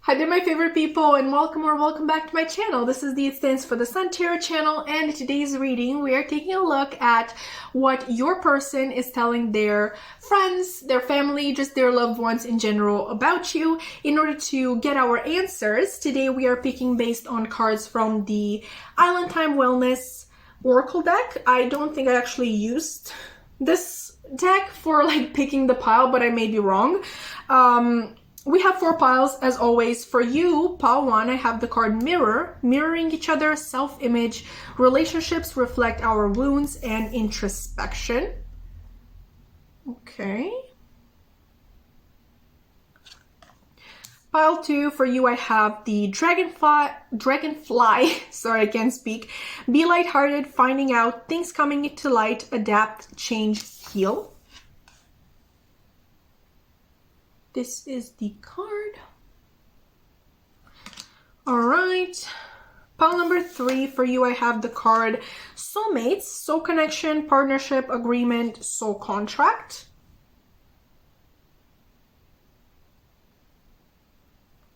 Hi there, my favorite people, and welcome or welcome back to my channel. This is the It Stands for the Sun Tarot channel, and in today's reading, we are taking a look at what your person is telling their friends, their family, just their loved ones in general about you. In order to get our answers, today we are picking based on cards from the Island Time Wellness Oracle deck. I don't think I actually used this deck for picking the pile, but I may be wrong. We have 4 piles as always. For you, pile 1, I have the card Mirror, mirroring each other, self-image, relationships reflect our wounds, and introspection. Okay. Pile 2, for you, I have the Dragonfly, sorry, I can't speak. Be lighthearted, finding out, things coming into light, adapt, change, heal. This is the card. All right. Pile number 3, for you, I have the card Soulmates, Soul Connection, Partnership, Agreement, Soul Contract.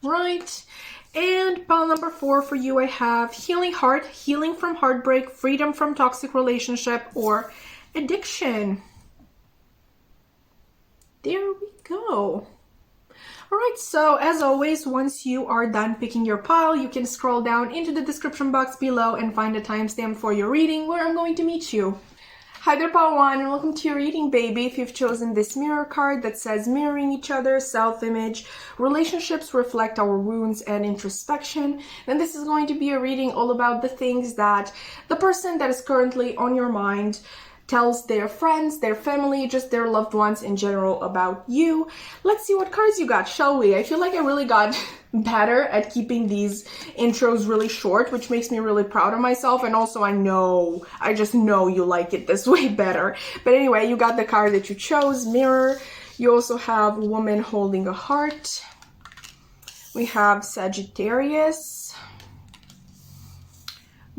Right. And pile number 4, for you, I have Healing Heart, Healing from Heartbreak, Freedom from Toxic Relationship, or Addiction. There we go. All right, so as always, once you are done picking your pile, you can scroll down into the description box below and find a timestamp for your reading where I'm going to meet you. Hi there, pile 1, and welcome to your reading, baby. If you've chosen this mirror card that says mirroring each other, self-image, relationships reflect our wounds, and introspection, then this is going to be a reading all about the things that the person that is currently on your mind tells their friends, their family, just their loved ones in general about you. Let's see what cards you got, shall we? I feel like I really got better at keeping these intros really short, which makes me really proud of myself. And also I just know you like it this way better. But anyway, you got the card that you chose, Mirror. You also have Woman Holding a Heart. We have Sagittarius.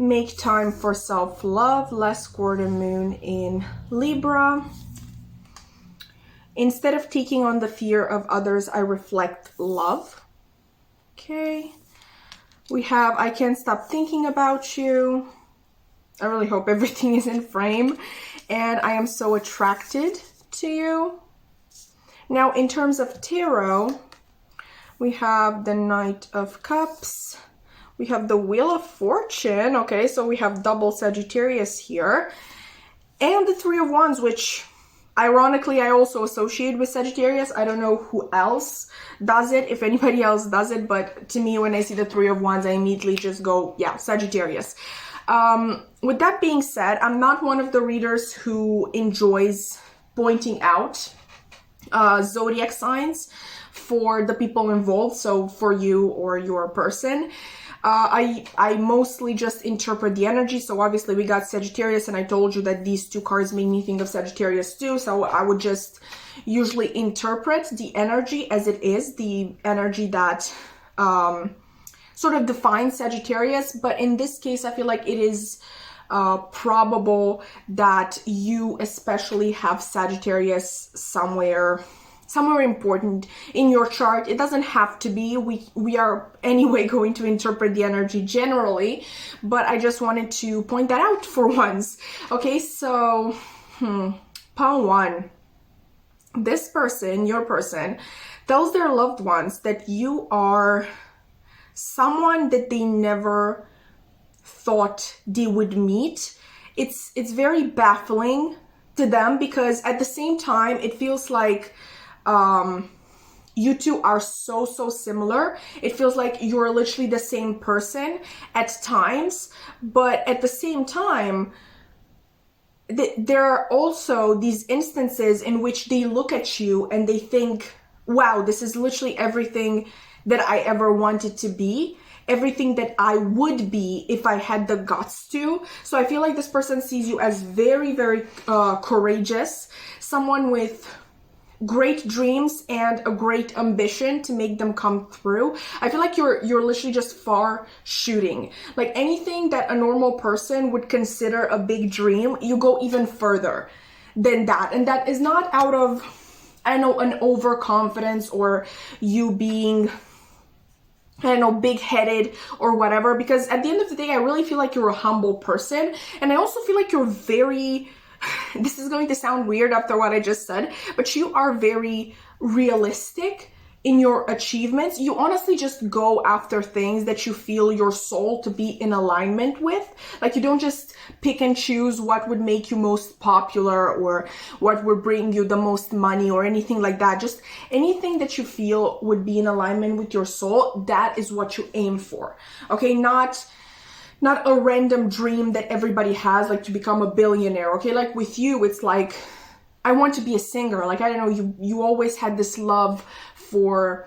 Make time for self-love, less square the moon in Libra. Instead of taking on the fear of others, I reflect love. Okay. We have I can't stop thinking about you. I really hope everything is in frame. And I am so attracted to you. Now, in terms of tarot, we have the Knight of Cups. We have the Wheel of Fortune, okay, so we have double Sagittarius here. And the Three of Wands, which ironically I also associate with Sagittarius. I don't know who else does it, if anybody else does it, but to me when I see the Three of Wands, I immediately just go, yeah, Sagittarius. With that being said, I'm not one of the readers who enjoys pointing out zodiac signs for the people involved, so for you or your person. I mostly just interpret the energy. So obviously we got Sagittarius, and I told you that these 2 cards made me think of Sagittarius too. So I would just usually interpret the energy as it is, the energy that sort of defines Sagittarius. But in this case, I feel like it is probable that you especially have Sagittarius somewhere important in your chart. It doesn't have to be. We are anyway going to interpret the energy generally, but I just wanted to point that out for once. Okay, so pile 1. This person, your person, tells their loved ones that you are someone that they never thought they would meet. It's very baffling to them, because at the same time it feels like you two are so similar. It feels like you're literally the same person at times, but at the same time, there are also these instances in which they look at you and they think, wow, this is literally everything that I ever wanted to be, everything that I would be if I had the guts to. So I feel like this person sees you as very courageous, someone with great dreams and a great ambition to make them come through. I feel like you're literally just far shooting. Like anything that a normal person would consider a big dream, you go even further than that. And that is not out of, I don't know, an overconfidence or you being I don't know, big-headed or whatever, because at the end of the day, I really feel like you're a humble person. And I also feel like you're very, this is going to sound weird after what I just said, but you are very realistic in your achievements. You honestly just go after things that you feel your soul to be in alignment with. Like, you don't just pick and choose what would make you most popular or what would bring you the most money or anything like that. Just anything that you feel would be in alignment with your soul, that is what you aim for. Okay, not a random dream that everybody has, like to become a billionaire. Okay, like with you, it's like, I want to be a singer. Like, I don't know, you always had this love for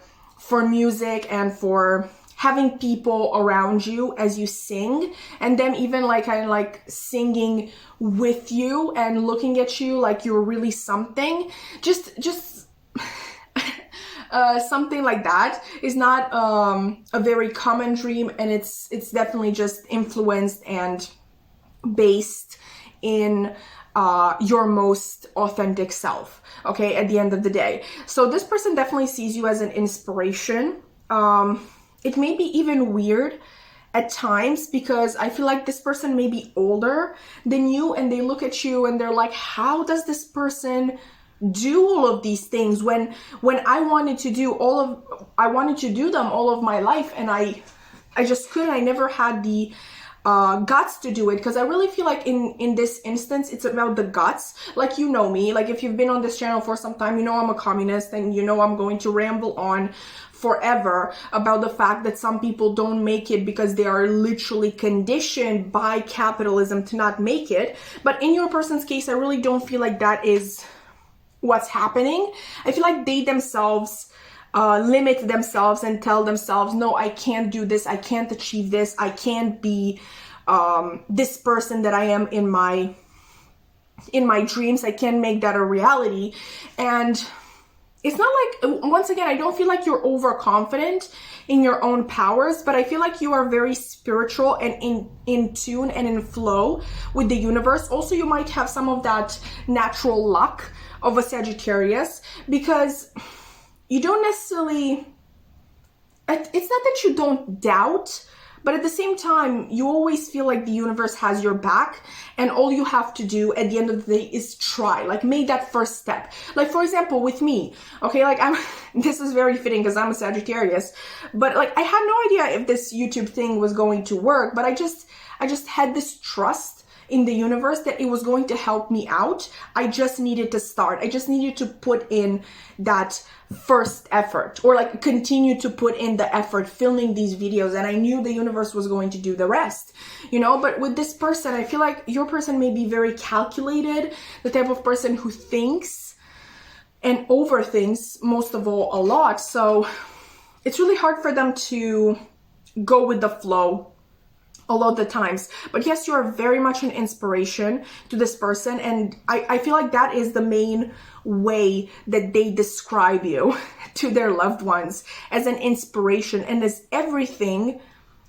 music and for having people around you as you sing, and them even like kind of like singing with you and looking at you like you're really something. Just something like that is not a very common dream, and it's definitely just influenced and based in your most authentic self, okay, at the end of the day. So this person definitely sees you as an inspiration. It may be even weird at times, because I feel like this person may be older than you, and they look at you and they're like, how does this person do all of these things when I wanted to do them all of my life, and I just couldn't. I never had the guts to do it, because I really feel like in this instance it's about the guts. Like, you know me, like if you've been on this channel for some time, you know I'm a communist, and you know I'm going to ramble on forever about the fact that some people don't make it because they are literally conditioned by capitalism to not make it. But in your person's case, I really don't feel like that is what's happening. I feel like they themselves limit themselves and tell themselves, no, I can't do this, I can't achieve this, I can't be this person that I am in my dreams, I can't make that a reality. And it's not like, once again, I don't feel like you're overconfident in your own powers, but I feel like you are very spiritual and in tune and in flow with the universe. Also, you might have some of that natural luck of a Sagittarius, because you don't necessarily, it's not that you don't doubt, but at the same time, you always feel like the universe has your back, and all you have to do at the end of the day is try, like make that first step. Like, for example, with me, okay, like this is very fitting because I'm a Sagittarius, but like I had no idea if this YouTube thing was going to work, but I just had this trust in the universe that it was going to help me out. I just needed to start. I just needed to put in that first effort, or like continue to put in the effort filming these videos, and I knew the universe was going to do the rest, you know. But with this person, I feel like your person may be very calculated, the type of person who thinks and overthinks, most of all, a lot. So it's really hard for them to go with the flow a lot of the times. But yes, you are very much an inspiration to this person, and I feel like that is the main way that they describe you to their loved ones, as an inspiration and as everything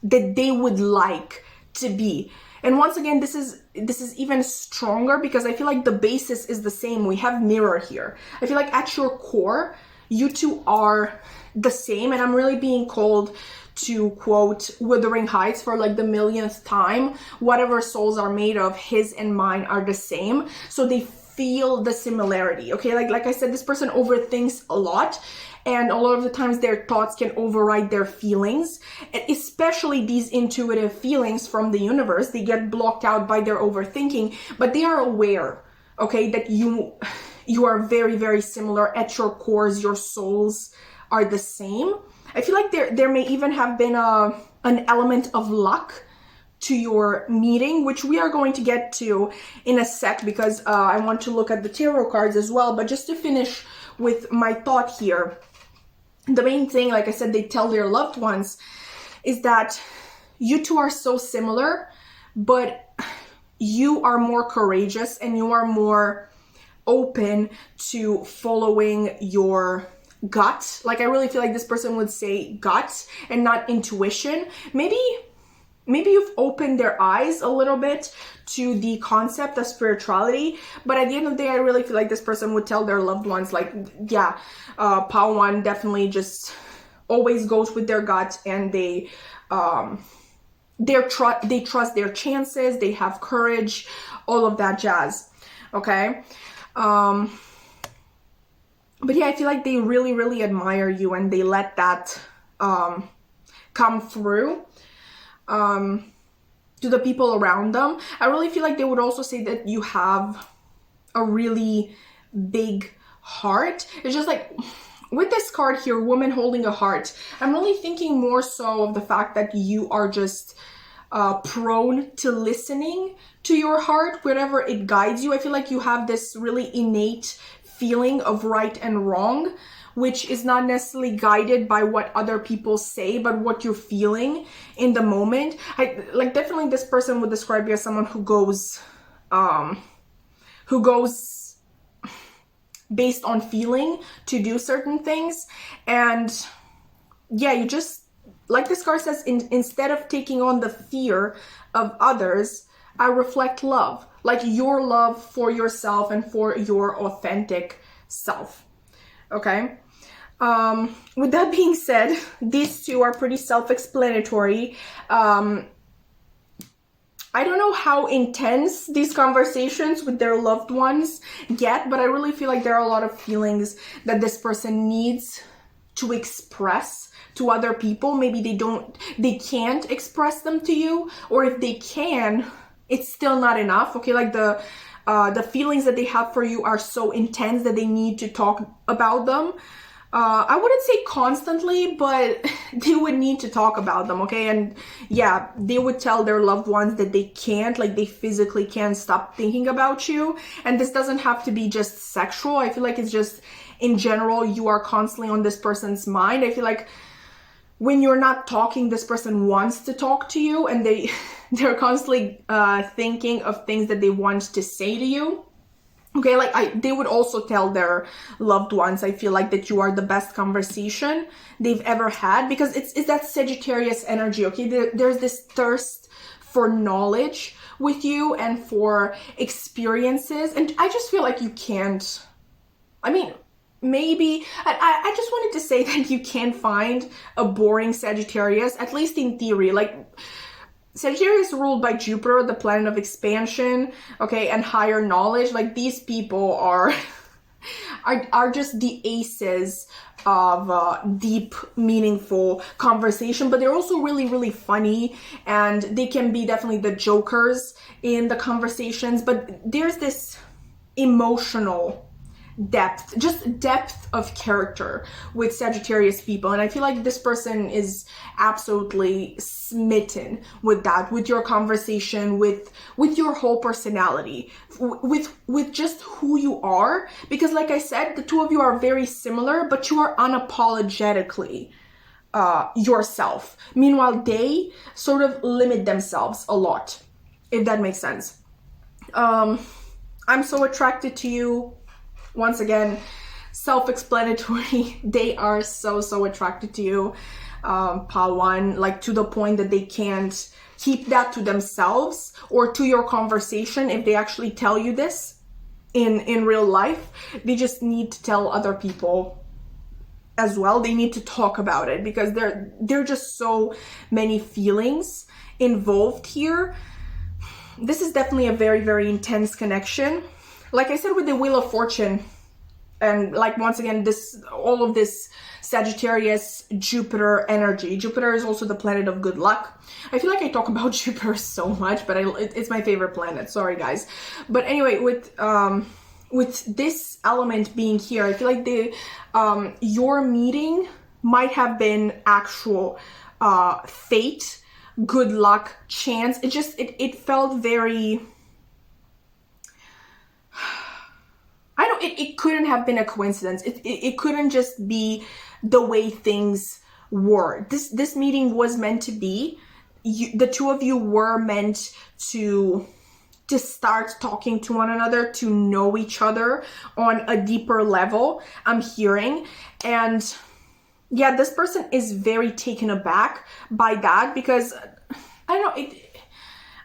that they would like to be. And once again, this is even stronger, because I feel like the basis is the same. We have mirror here. I feel like at your core, you two are the same, and I'm really being called to quote Wuthering Heights for like the millionth time. Whatever souls are made of, his and mine are the same. So they feel the similarity, okay? Like I said, this person overthinks a lot, and a lot of the times their thoughts can override their feelings, and especially these intuitive feelings from the universe. They get blocked out by their overthinking, but they are aware, okay, that you are very, very similar at your cores. Your souls are the same. I feel like there may even have been an element of luck to your meeting, which we are going to get to in a sec, because I want to look at the tarot cards as well. But just to finish with my thought here, the main thing, like I said, they tell their loved ones, is that you two are so similar, but you are more courageous and you are more open to following your gut. Like, I really feel like this person would say gut and not intuition. Maybe you've opened their eyes a little bit to the concept of spirituality, but at the end of the day, I really feel like this person would tell their loved ones, like, yeah, Pawan definitely just always goes with their gut, and they trust their chances, they have courage, all of that jazz. Okay. But yeah, I feel like they really, really admire you, and they let that come through to the people around them. I really feel like they would also say that you have a really big heart. It's just like with this card here, woman holding a heart, I'm really thinking more so of the fact that you are just prone to listening to your heart wherever it guides you. I feel like you have this really innate feeling of right and wrong, which is not necessarily guided by what other people say, but what you're feeling in the moment. Definitely this person would describe you as someone who goes based on feeling to do certain things. And yeah, you just, like this card says, instead of taking on the fear of others, I reflect love, like your love for yourself and for your authentic self. Okay. With that being said, these two are pretty self-explanatory. I don't know how intense these conversations with their loved ones get, but I really feel like there are a lot of feelings that this person needs to express to other people. Maybe they can't express them to you, or if they can, it's still not enough. Okay, like the feelings that they have for you are so intense that they need to talk about them. I wouldn't say constantly, but they would need to talk about them, okay? And yeah, they would tell their loved ones that they can't, like they physically can't stop thinking about you. And this doesn't have to be just sexual. I feel like it's just, in general, you are constantly on this person's mind. I feel like when you're not talking, this person wants to talk to you, and they're constantly thinking of things that they want to say to you. Okay, like they would also tell their loved ones, I feel like, that you are the best conversation they've ever had, because it's that Sagittarius energy, okay? There's this thirst for knowledge with you and for experiences, and I just feel like you can't, I mean, maybe, I just wanted to say that you can't find a boring Sagittarius, at least in theory. Like, Sagittarius is ruled by Jupiter, the planet of expansion, okay, and higher knowledge. Like, these people are just the aces of deep, meaningful conversation, but they're also really, really funny, and they can be definitely the jokers in the conversations, but there's this emotional depth, just depth of character with Sagittarius people, and I feel like this person is absolutely smitten with that, with your conversation, with your whole personality, with just who you are, because like I said, the two of you are very similar, but you are unapologetically yourself. Meanwhile, they sort of limit themselves a lot, if that makes sense. I'm so attracted to you. Once again, self-explanatory. They are so attracted to you, Pawan, like to the point that they can't keep that to themselves or to your conversation. If they actually tell you this in real life, they just need to tell other people as well. They need to talk about it, because there are just so many feelings involved here. This is definitely a very, very intense connection. Like I said with the Wheel of Fortune, and like once again, all of this Sagittarius Jupiter energy. Jupiter is also the planet of good luck. I feel like I talk about Jupiter so much, but it's my favorite planet. Sorry, guys. But anyway, with this element being here, I feel like your meeting might have been actual fate, good luck, chance. It felt very. It couldn't have been a coincidence. It couldn't just be the way things were. This meeting was meant to be. The two of you were meant to start talking to one another, to know each other on a deeper level, I'm hearing. And yeah, this person is very taken aback by that, because I don't know,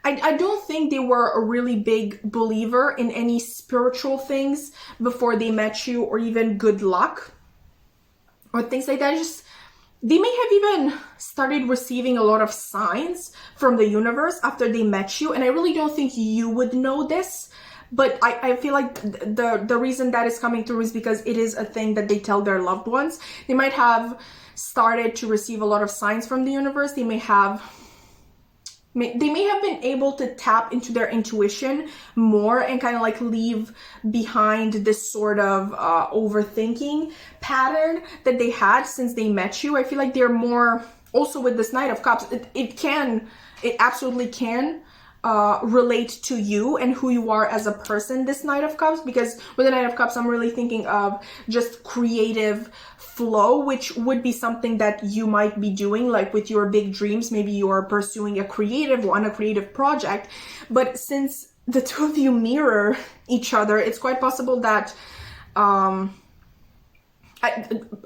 I don't think they were a really big believer in any spiritual things before they met you, or even good luck or things like that. they may have even started receiving a lot of signs from the universe after they met you. And I really don't think you would know this, but I feel like the reason that is coming through is because it is a thing that they tell their loved ones. They might have started to receive a lot of signs from the universe. They may have been able to tap into their intuition more and kind of like leave behind this sort of overthinking pattern that they had since they met you. I feel like they're more, also with this Knight of Cups, it absolutely can relate to you and who you are as a person, this Knight of Cups, because with the Knight of Cups, I'm really thinking of just creative flow, which would be something that you might be doing, like with your big dreams. Maybe you're pursuing a creative project, but since the two of you mirror each other, it's quite possible that I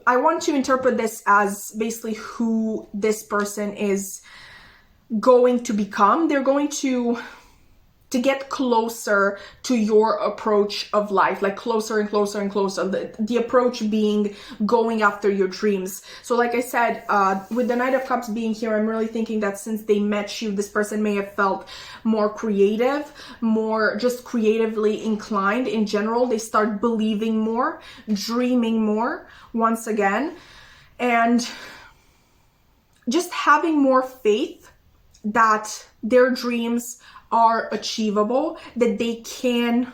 want to interpret this as basically who this person is going to become. They're going to get closer to your approach of life, like closer and closer and closer. The approach being going after your dreams. So like I said, with the Knight of Cups being here, I'm really thinking that since they met you, this person may have felt more creative, more just creatively inclined in general. They start believing more, dreaming more once again, and just having more faith that their dreams are achievable, that they can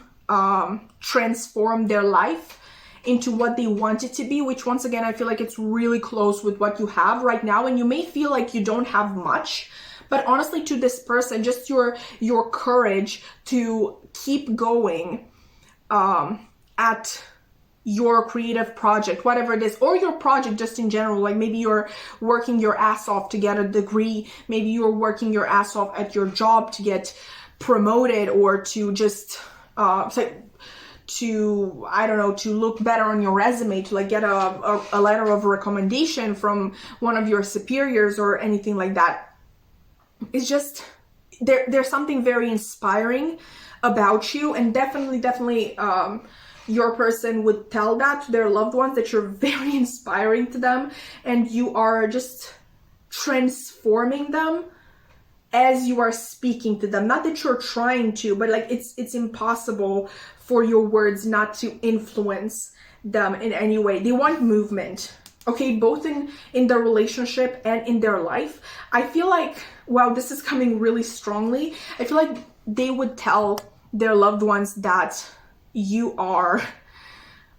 transform their life into what they want it to be, which once again, I feel like it's really close with what you have right now. And you may feel like you don't have much, but honestly, to this person, just your courage to keep going at your creative project, whatever it is, or your project just in general. Like maybe you're working your ass off to get a degree, maybe you're working your ass off at your job to get promoted, or to just to I don't know, to look better on your resume, to like get a letter of recommendation from one of your superiors or anything like that. It's just there's something very inspiring about you, and definitely your person would tell that to their loved ones, that you're very inspiring to them and you are just transforming them as you are speaking to them. Not that you're trying to, but like it's impossible for your words not to influence them in any way. They want movement, okay, both in their relationship and in their life. I feel like, wow, this is coming really strongly. I feel like they would tell their loved ones that you are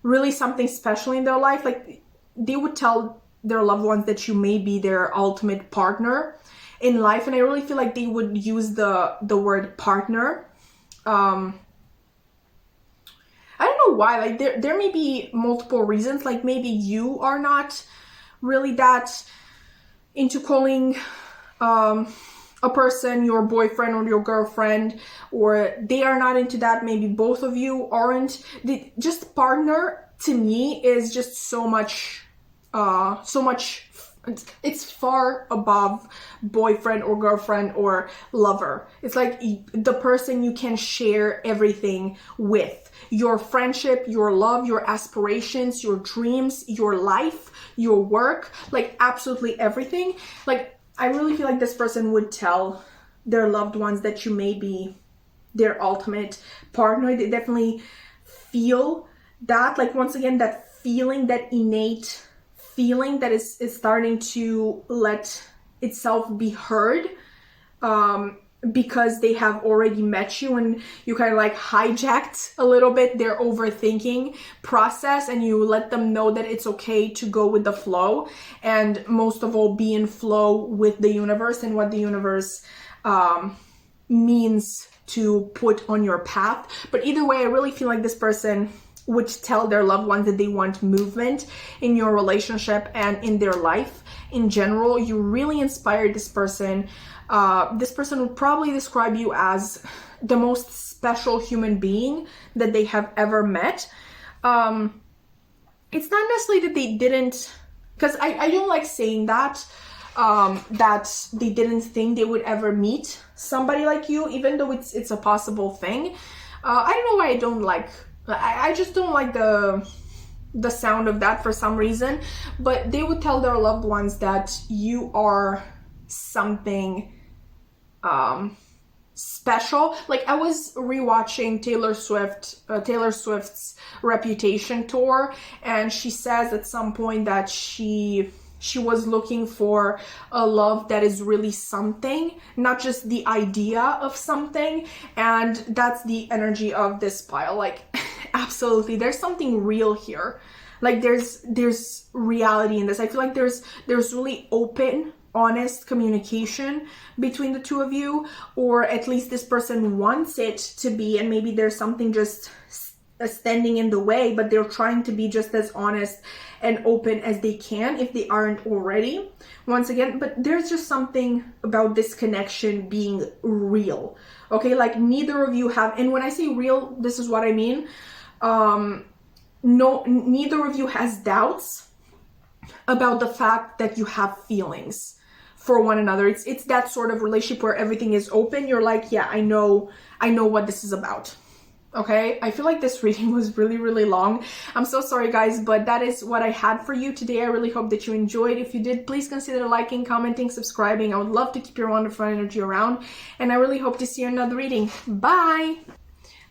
really something special in their life. Like they would tell their loved ones that you may be their ultimate partner in life. And I really feel like they would use the word partner. I don't know why, like there may be multiple reasons. Like maybe you are not really that into calling a person your boyfriend or your girlfriend, or they are not into that. Maybe both of you aren't. Just partner to me is just so much, it's far above boyfriend or girlfriend or lover. It's like the person you can share everything with. Your friendship, your love, your aspirations, your dreams, your life, your work, like absolutely everything. Like I really feel like this person would tell their loved ones that you may be their ultimate partner. They definitely feel that, like once again, that feeling, that innate feeling that is starting to let itself be heard, because they have already met you and you kind of like hijacked a little bit their overthinking process, and you let them know that it's okay to go with the flow, and most of all be in flow with the universe and what the universe means to put on your path. But either way, I really feel like this person would tell their loved ones that they want movement in your relationship and in their life in general. You really inspired this person. This person would probably describe you as the most special human being that they have ever met. It's not necessarily that they didn't, because I don't like saying that, that they didn't think they would ever meet somebody like you, even though it's a possible thing. I don't know why I don't like, I just don't like the the sound of that for some reason, but they would tell their loved ones that you are something special. Like, I was rewatching Taylor Swift's Reputation tour, and she says at some point that she was looking for a love that is really something, not just the idea of something. And that's the energy of this pile. Like, absolutely, there's something real here. Like, there's reality in this. I feel like there's really open, honest communication between the two of you, or at least this person wants it to be, and maybe there's something just standing in the way, but they're trying to be just as honest and open as they can if they aren't already, once again. But there's just something about this connection being real, okay? Like, neither of you have, and when I say real, this is what I mean. Neither of you has doubts about the fact that you have feelings for one another. It's that sort of relationship where everything is open. You're like, yeah, I know what this is about. Okay, I feel like this reading was really, really long. I'm so sorry, guys, but that is what I had for you today. I really hope that you enjoyed. If you did, please consider liking, commenting, subscribing. I would love to keep your wonderful energy around, and I really hope to see you in another reading. Bye!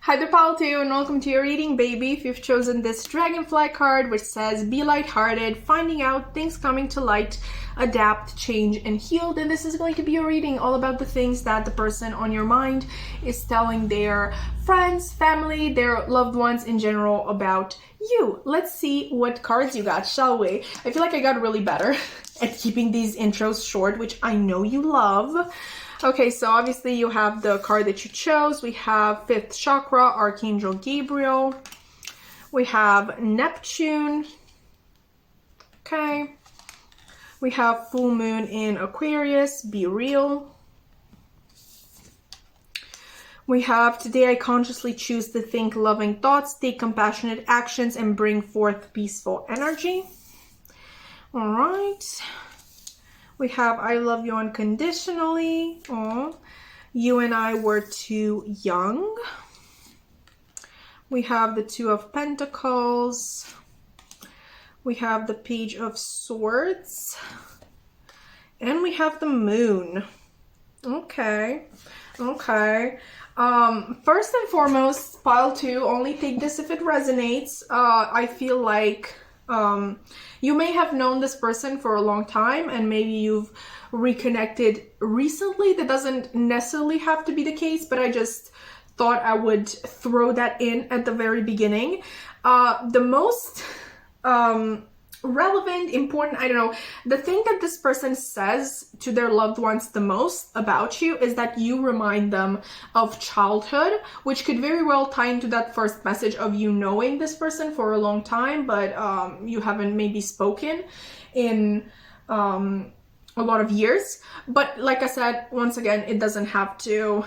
Hi there, pile 2, and welcome to your reading, baby. If you've chosen this dragonfly card, which says be lighthearted, finding out, things coming to light, adapt, change, and heal, then this is going to be a reading all about the things that the person on your mind is telling their friends, family, their loved ones in general about you. Let's see what cards you got, shall we? I feel like I got really better at keeping these intros short, which I know you love. Okay, so obviously you have the card that you chose. We have 5th chakra, Archangel Gabriel. We have Neptune. Okay. We have full moon in Aquarius, be real. We have today I consciously choose to think loving thoughts, take compassionate actions, and bring forth peaceful energy. All right. We have I love you unconditionally. Oh, you and I were too young. We have the 2 of Pentacles. We have the Page of Swords. And we have the Moon. Okay. Okay. First and foremost, pile 2, only take this if it resonates. I feel like you may have known this person for a long time, and maybe you've reconnected recently. That doesn't necessarily have to be the case, but I just thought I would throw that in at the very beginning. The most relevant, important, I don't know, the thing that this person says to their loved ones the most about you is that you remind them of childhood, which could very well tie into that first message of you knowing this person for a long time, but you haven't maybe spoken in a lot of years. But like I said, once again, it doesn't have to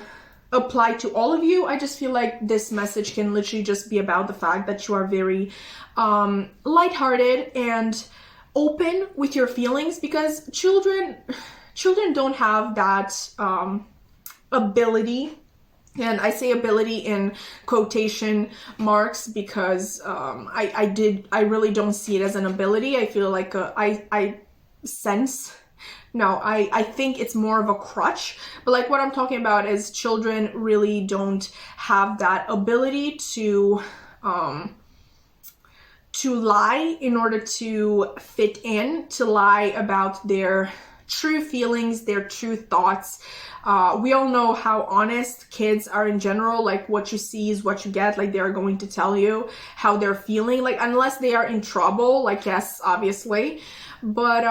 apply to all of you. I just feel like this message can literally just be about the fact that you are very lighthearted and open with your feelings, because children don't have that ability, and I say ability in quotation marks because I really don't see it as an ability. I feel like I think it's more of a crutch. But like what I'm talking about is children really don't have that ability to lie in order to fit in, to lie about their true feelings, their true thoughts. We all know how honest kids are in general. Like, what you see is what you get. Like, they're going to tell you how they're feeling, like, unless they are in trouble, like, yes, obviously. But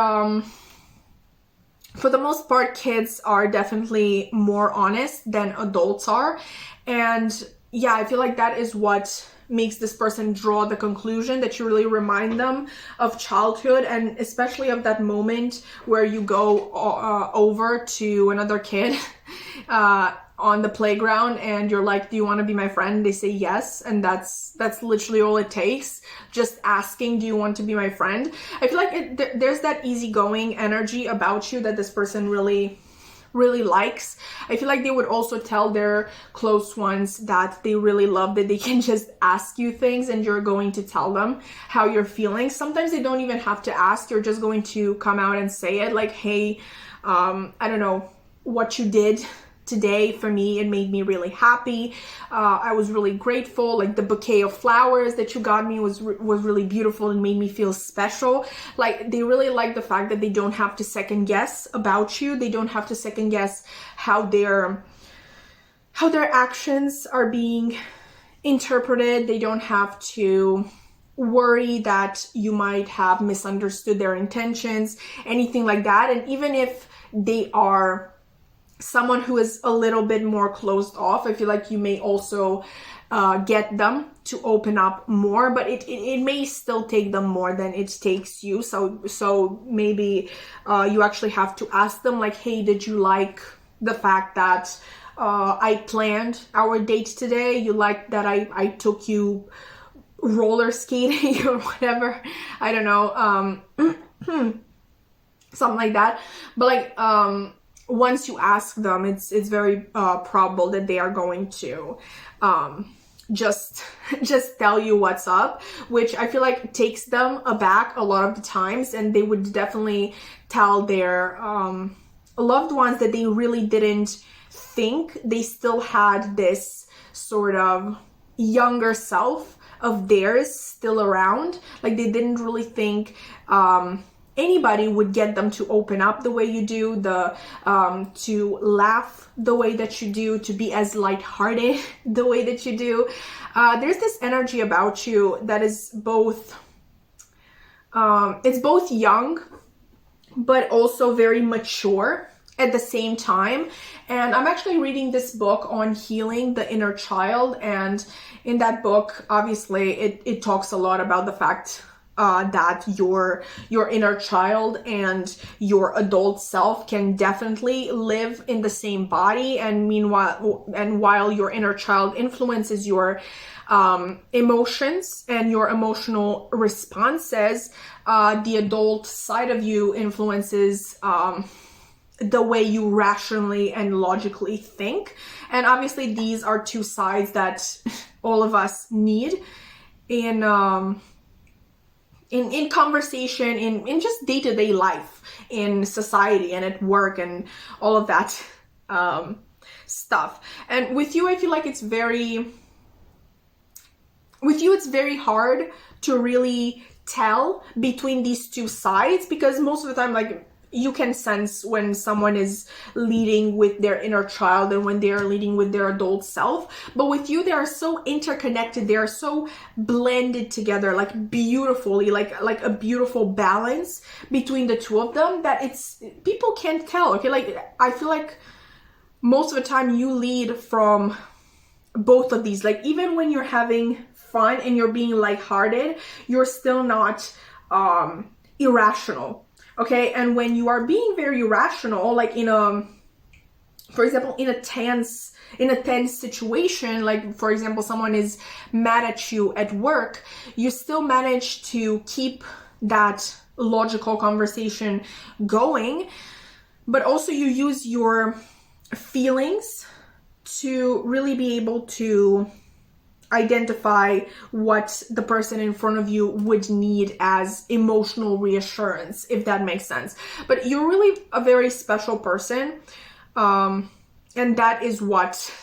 for the most part, kids are definitely more honest than adults are. And yeah, I feel like that is what makes this person draw the conclusion that you really remind them of childhood, and especially of that moment where you go over to another kid on the playground and you're like, do you want to be my friend? They say yes, and that's literally all it takes. Just asking, do you want to be my friend? I feel like there's that easygoing energy about you that this person really really likes. I feel like they would also tell their close ones that they really love that they can just ask you things and you're going to tell them how you're feeling. Sometimes they don't even have to ask, you're just going to come out and say it, like, hey, I don't know what you did today for me, it made me really happy. I was really grateful. Like the bouquet of flowers that you got me was really beautiful and made me feel special. Like they really like the fact that they don't have to second guess about you. They don't have to second guess how their actions are being interpreted. They don't have to worry that you might have misunderstood their intentions, anything like that. And even if they are someone who is a little bit more closed off, I feel like you may also get them to open up more, but it may still take them more than it takes you. So maybe you actually have to ask them, like, hey, did you like the fact that I planned our date today? You like that I took you roller skating or whatever? I don't know, something like that. But like once you ask them, it's very probable that they are going to just tell you what's up, which I feel like takes them aback a lot of the times, and they would definitely tell their loved ones that they really didn't think they still had this sort of younger self of theirs still around. Like they didn't really think anybody would get them to open up the way you do, to laugh the way that you do, to be as lighthearted the way that you do. There's this energy about you that is both, it's both young, but also very mature at the same time. And I'm actually reading this book on healing the inner child. And in that book, obviously, it talks a lot about the fact that your inner child and your adult self can definitely live in the same body. And while your inner child influences your emotions and your emotional responses, the adult side of you influences the way you rationally and logically think. And obviously these are two sides that all of us need in conversation, in just day-to-day life, in society and at work and all of that stuff. And with you, I feel like it's very hard to really tell between these two sides, because most of the time, like, you can sense when someone is leading with their inner child and when they are leading with their adult self. But with you, they are so interconnected. They are so blended together, like beautifully, like a beautiful balance between the two of them that people can't tell. Okay, like I feel like most of the time you lead from both of these. Like even when you're having fun and you're being lighthearted, you're still not irrational. Okay, and when you are being very rational, like for example, in a tense situation, like for example, someone is mad at you at work, you still manage to keep that logical conversation going, but also you use your feelings to really be able to identify what the person in front of you would need as emotional reassurance, if that makes sense. But you're really a very special person, and that is what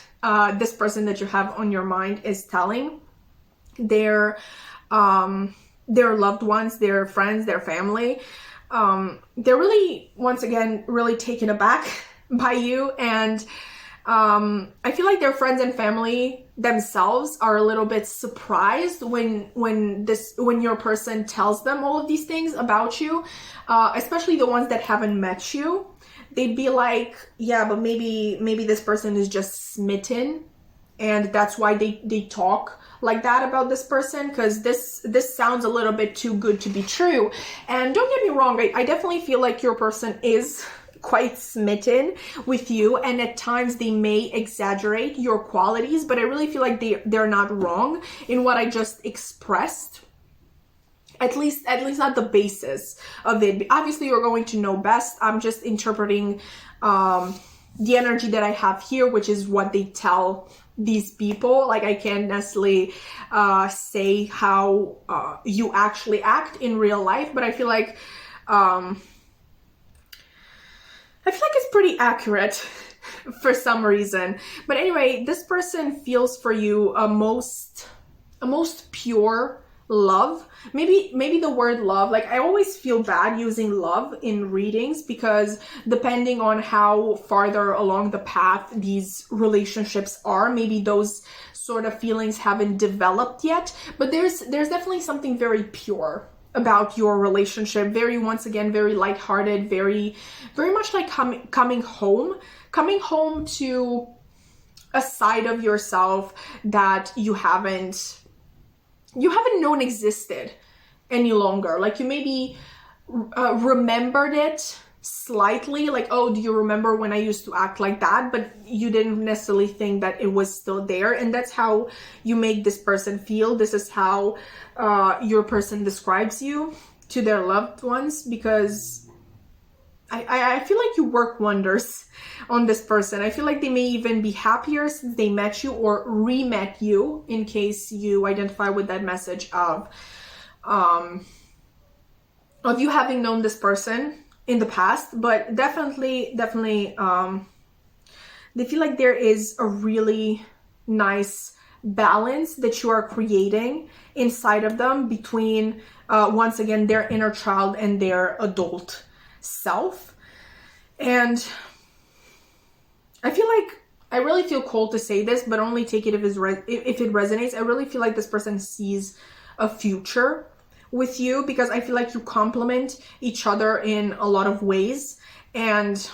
this person that you have on your mind is telling their loved ones, their friends, their family. They're really, once again, really taken aback by you, and I feel like their friends and family themselves are a little bit surprised when your person tells them all of these things about you, especially the ones that haven't met you. They'd be like, yeah, but maybe this person is just smitten, and that's why they talk like that about this person, because this sounds a little bit too good to be true. And don't get me wrong, I definitely feel like your person is quite smitten with you, and at times they may exaggerate your qualities, but I really feel like they're not wrong in what I just expressed, at least not the basis of it. Obviously you're going to know best. I'm just interpreting the energy that I have here, which is what they tell these people. Like, I can't necessarily say how you actually act in real life, but I feel like it's pretty accurate for some reason. But anyway, this person feels for you a most pure love. Maybe the word love, like, I always feel bad using love in readings, because depending on how farther along the path these relationships are, maybe those sort of feelings haven't developed yet. But there's definitely something very pure about your relationship, very, once again, very lighthearted, very much like coming home to a side of yourself that you haven't known existed any longer. Like, you maybe remembered it slightly, like, oh, do you remember when I used to act like that? But you didn't necessarily think that it was still there. And that's how you make this person feel. This is how your person describes you to their loved ones, because I feel like you work wonders on this person. I feel like they may even be happier since they met you or re-met you, in case you identify with that message of you having known this person in the past. But definitely they feel like there is a really nice balance that you are creating inside of them between once again, their inner child and their adult self. And I feel like, I really feel cold to say this, but only take it if it resonates. I really feel like this person sees a future with you, because I feel like you complement each other in a lot of ways. And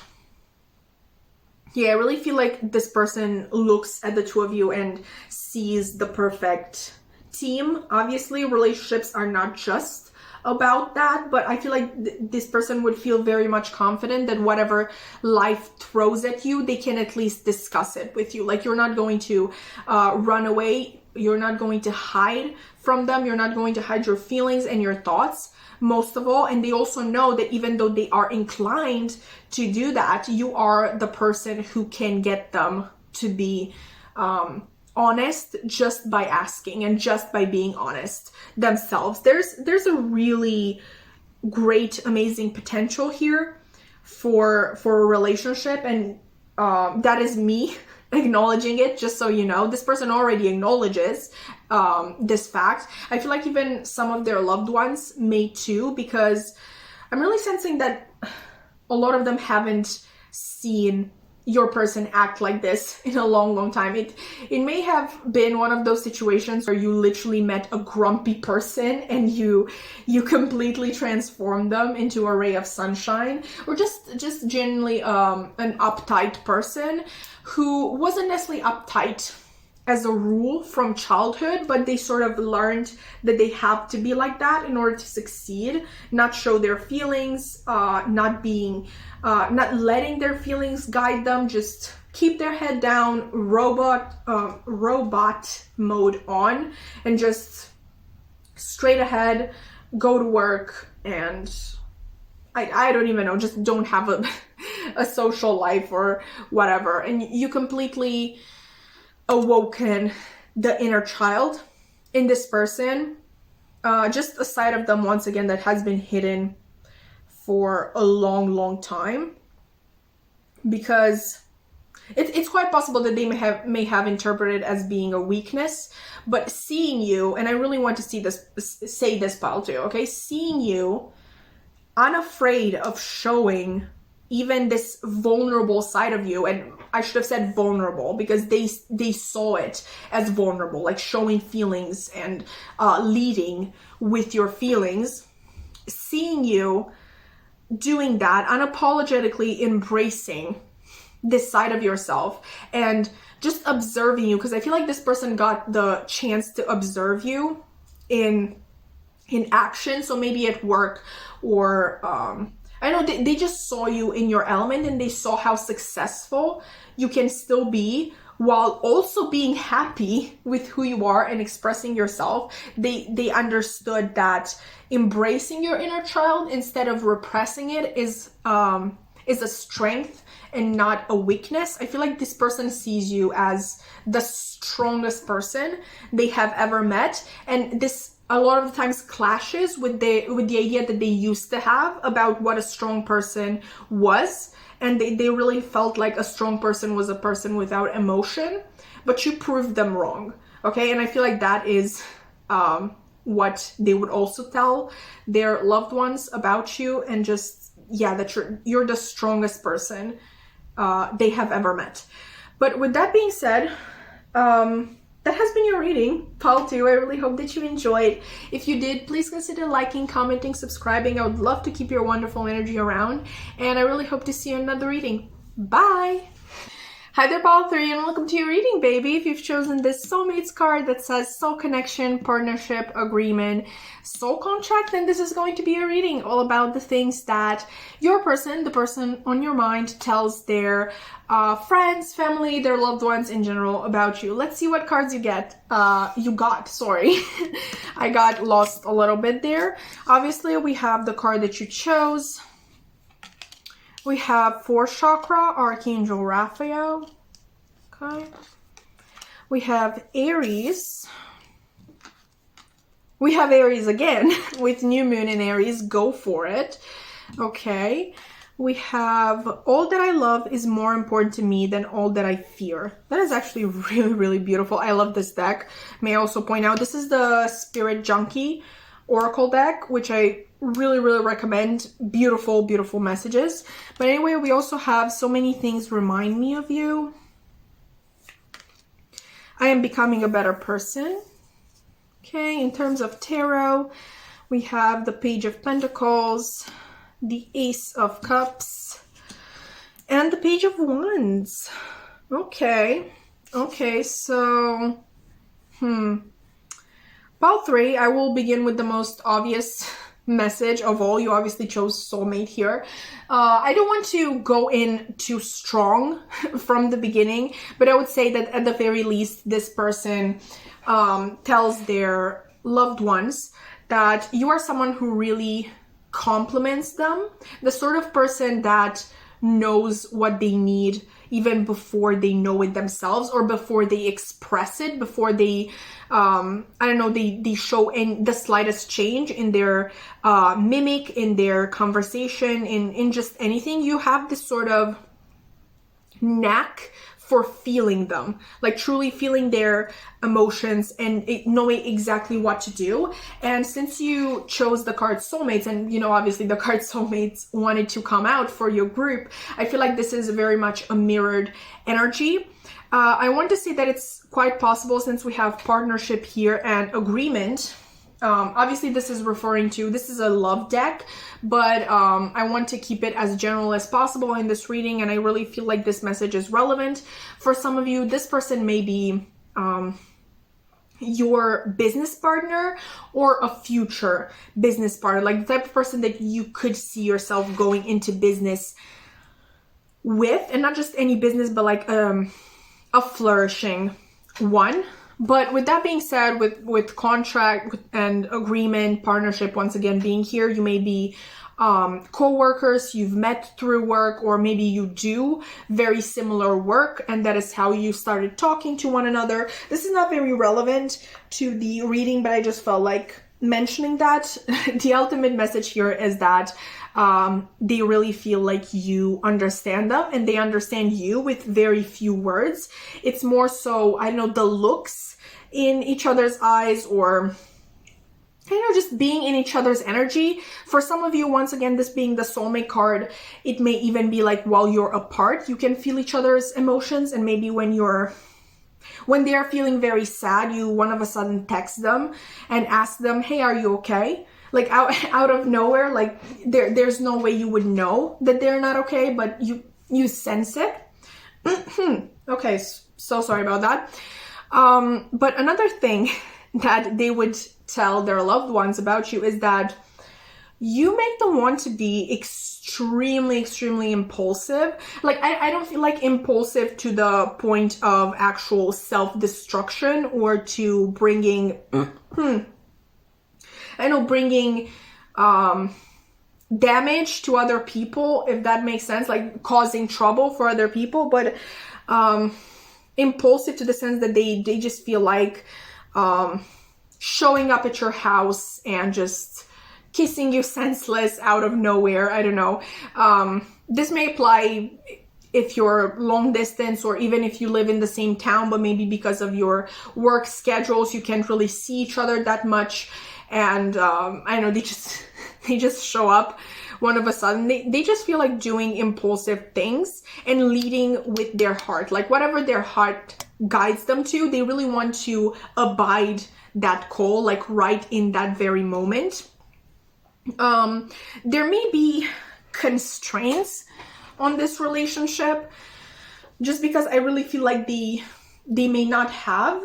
yeah, I really feel like this person looks at the two of you and sees the perfect team. Obviously, relationships are not just about that, but I feel like this person would feel very much confident that whatever life throws at you, they can at least discuss it with you. Like, you're not going to run away. You're not going to hide from them. You're not going to hide your feelings and your thoughts, most of all. And they also know that even though they are inclined to do that, you are the person who can get them to be honest just by asking and just by being honest themselves. There's a really great, amazing potential here for a relationship, and that is me acknowledging it, just so you know. This person already acknowledges this fact. I feel like even some of their loved ones may too, because I'm really sensing that a lot of them haven't seen your person act like this in a long time. It may have been one of those situations where you literally met a grumpy person and you completely transformed them into a ray of sunshine, or just genuinely an uptight person who wasn't necessarily uptight as a rule from childhood, but they sort of learned that they have to be like that in order to succeed, not show their feelings, not letting their feelings guide them, just keep their head down, robot mode on, and just straight ahead, go to work, and I don't even know, just don't have a social life or whatever. And you completely awoken the inner child in this person, just a side of them, once again, that has been hidden for a long time, because it's quite possible that they may have interpreted as being a weakness. But seeing you, and I really want to say this, pile too, okay? Seeing you unafraid of showing even this vulnerable side of you, and I should have said vulnerable, because they saw it as vulnerable, like showing feelings and leading with your feelings. Seeing you doing that, unapologetically embracing this side of yourself and just observing you, because I feel like this person got the chance to observe you in action. So maybe at work, or I know they just saw you in your element, and they saw how successful you can still be while also being happy with who you are and expressing yourself. They understood that embracing your inner child instead of repressing it is is a strength and not a weakness. I feel like this person sees you as the strongest person they have ever met, and this a lot of the times clashes with the idea that they used to have about what a strong person was, and they really felt like a strong person was a person without emotion, but you proved them wrong. Okay, and I feel like that is what they would also tell their loved ones about you, and just, yeah, that you're the strongest person they have ever met. But with that being said, that has been your reading, Pile 2. I really hope that you enjoyed. If you did, please consider liking, commenting, subscribing. I would love to keep your wonderful energy around, and I really hope to see you in another reading. Bye! Hi there, Pile 3, and welcome to your reading, baby. If you've chosen this soulmates card that says soul connection, partnership, agreement, soul contract, then this is going to be a reading all about the things that your person, the person on your mind, tells their friends, family, their loved ones in general about you. Let's see what cards you get. Sorry. I got lost a little bit there. Obviously, we have the card that you chose. We have 4th chakra, Archangel Raphael. Okay. We have Aries. We have Aries again with new moon in Aries. Go for it. Okay. We have all that I love is more important to me than all that I fear. That is actually really, really beautiful. I love this deck. May I also point out, this is the Spirit Junkie Oracle deck, which I really, really recommend. Beautiful, beautiful messages. But anyway, we also have so many things remind me of you. I am becoming a better person. Okay, in terms of tarot, we have the Page of Pentacles, the Ace of Cups, and the Page of Wands. Okay, so, Pile 3, I will begin with the most obvious message of all. You obviously chose soulmate here. I don't want to go in too strong from the beginning, but I would say that at the very least, this person tells their loved ones that you are someone who really compliments them, the sort of person that knows what they need even before they know it themselves, or before they express it, before they they show in the slightest change in their mimic, in their conversation, in just anything. You have this sort of knack for feeling them, like truly feeling their emotions and knowing exactly what to do. And since you chose the card soulmates, and obviously the card soulmates wanted to come out for your group, I feel like this is very much a mirrored energy. I want to say that it's quite possible, since we have partnership here and agreement. Obviously this is a love deck, but I want to keep it as general as possible in this reading, and I really feel like this message is relevant for some of you. This person may be your business partner or a future business partner, like the type of person that you could see yourself going into business with, and not just any business, but like a flourishing one. But with that being said, with contract and agreement, partnership, once again being here, you may be co-workers you've met through work, or maybe you do very similar work, and that is how you started talking to one another. This is not very relevant to the reading, but I just felt like mentioning that. The ultimate message here is that they really feel like you understand them, and they understand you with very few words. It's more so, the looks in each other's eyes, or just being in each other's energy. For some of you, once again, this being the soulmate card, it may even be like while you're apart, you can feel each other's emotions, and maybe when they are feeling very sad, you one of a sudden text them and ask them, hey, are you okay? Like out of nowhere, like there's no way you would know that they're not okay, but you sense it. Okay, so sorry about that. But another thing that they would tell their loved ones about you is that you make them want to be extremely, extremely impulsive. Like, I don't feel like impulsive to the point of actual self-destruction, or to bringing, bringing damage to other people, if that makes sense, like causing trouble for other people, but impulsive to the sense that they just feel like showing up at your house and just kissing you senseless out of nowhere. I don't know. This may apply if you're long distance, or even if you live in the same town, but maybe because of your work schedules, you can't really see each other that much. And I know they just show up one of a sudden. They just feel like doing impulsive things and leading with their heart, like whatever their heart guides them to, they really want to abide that call, like right in that very moment. There may be constraints on this relationship, just because I really feel like they may not have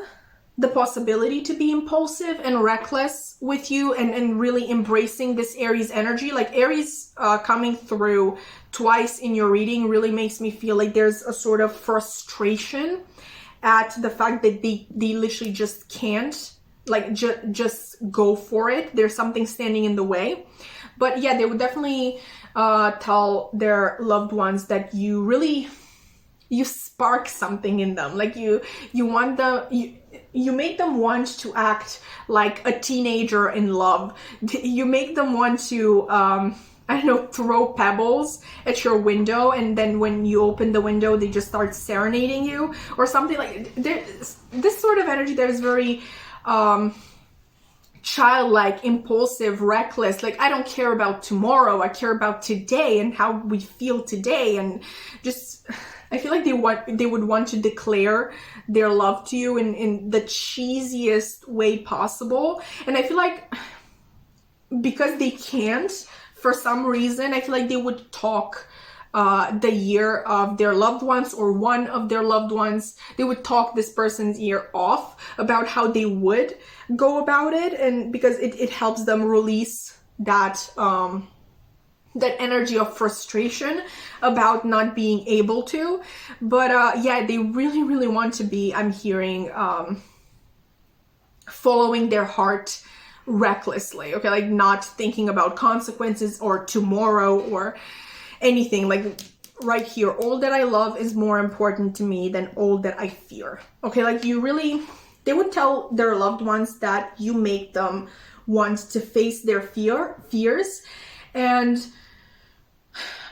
the possibility to be impulsive and reckless with you, and really embracing this Aries energy. Like Aries coming through twice in your reading really makes me feel like there's a sort of frustration at the fact that they literally just can't, like, just go for it. There's something standing in the way. But yeah, they would definitely tell their loved ones that you spark something in them. Like you want them, you make them want to act like a teenager in love. You make them want to, I don't know, throw pebbles at your window, and then when you open the window, they just start serenading you or something. Like this sort of energy that is very childlike, impulsive, reckless. Like, I don't care about tomorrow, I care about today and how we feel today. And just, I feel like they would want to declare their love to you in the cheesiest way possible. And I feel like because they can't, for some reason, I feel like they would talk the ear of their loved ones, or one of their loved ones, they would talk this person's ear off about how they would go about it. And because it helps them release that that energy of frustration about not being able to. But yeah, they really, really want to be, I'm hearing, following their heart recklessly, okay? Like not thinking about consequences or tomorrow or anything. Like right here, all that I love is more important to me than all that I fear. Okay, like they would tell their loved ones that you make them want to face their fears and,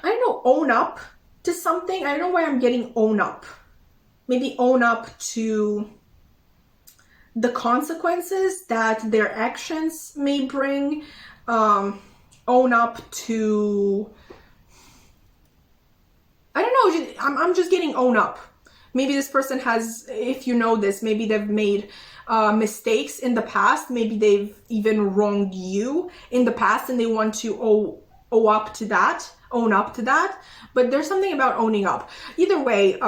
I don't know, own up to something. I don't know why I'm getting own up. Maybe own up to the consequences that their actions may bring. Own up to, I don't know, I'm just getting own up. Maybe this person has, if you know this, maybe they've made mistakes in the past. Maybe they've even wronged you in the past and they want to own up to that. But there's something about owning up. Either way,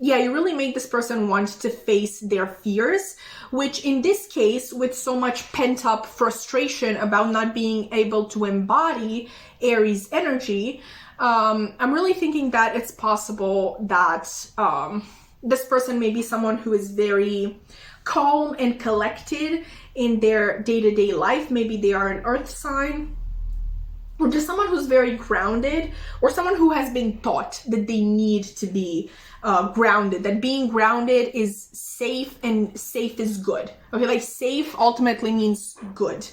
yeah, you really make this person want to face their fears, which in this case, with so much pent-up frustration about not being able to embody Aries energy, I'm really thinking that it's possible that this person may be someone who is very calm and collected in their day-to-day life. Maybe they are an earth sign, or just someone who's very grounded, or someone who has been taught that they need to be grounded, that being grounded is safe and safe is good. Okay, like safe ultimately means good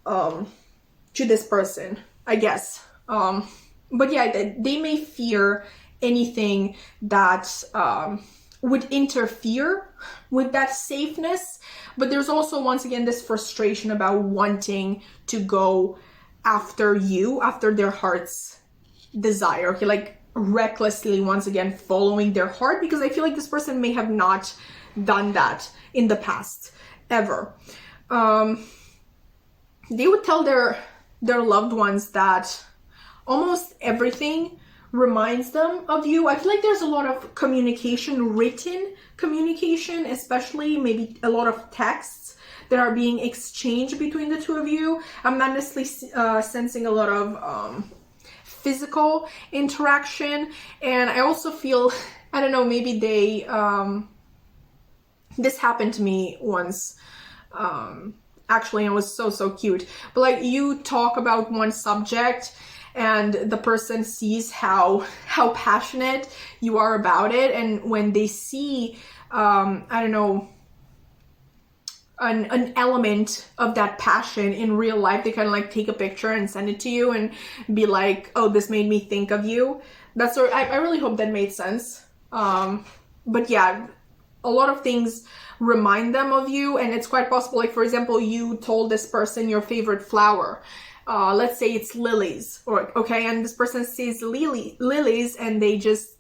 to this person, I guess. But yeah, they may fear anything that would interfere with that safeness. But there's also, once again, this frustration about wanting to go after you, after their heart's desire. Okay, like recklessly, once again, following their heart, because I feel like this person may have not done that in the past, ever. They would tell their loved ones that almost everything reminds them of you. I feel like there's a lot of communication, written communication, especially maybe a lot of texts that are being exchanged between the two of you. I'm not necessarily sensing a lot of physical interaction. And I also feel, I don't know, maybe they, this happened to me once. actually, and it was so cute. But like, you talk about one subject and the person sees how passionate you are about it, and when they see I don't know, an element of that passion in real life, they kind of like take a picture and send it to you and be like, oh, this made me think of you. That's sort of, I really hope that made sense. But yeah, a lot of things remind them of you, and it's quite possible, like for example, you told this person your favorite flower. Let's say it's lilies, or okay, and this person sees lilies and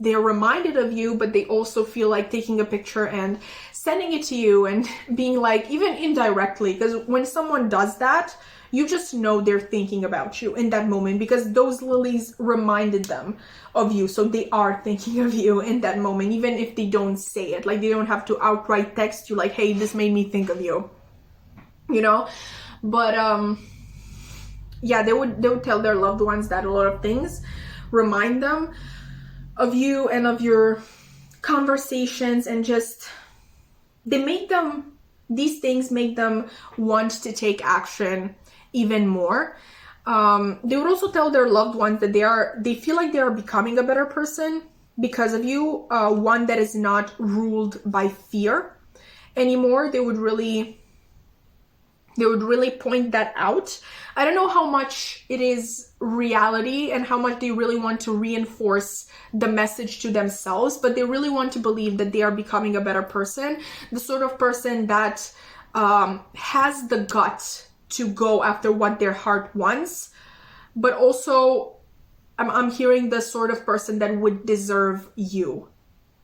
they're reminded of you, but they also feel like taking a picture and sending it to you and being like, even indirectly, because when someone does that, you just know they're thinking about you in that moment, because those lilies reminded them of you. So they are thinking of you in that moment, even if they don't say it. Like, they don't have to outright text you like, hey, this made me think of you, you know? But yeah, they would tell their loved ones that a lot of things remind them of you and of your conversations, and just these things make them want to take action even more. They would also tell their loved ones that they feel like they are becoming a better person because of you, one that is not ruled by fear anymore. They would really point that out. I don't know how much it is reality and how much they really want to reinforce the message to themselves, but they really want to believe that they are becoming a better person, the sort of person that has the guts to go after what their heart wants, but also I'm hearing the sort of person that would deserve you.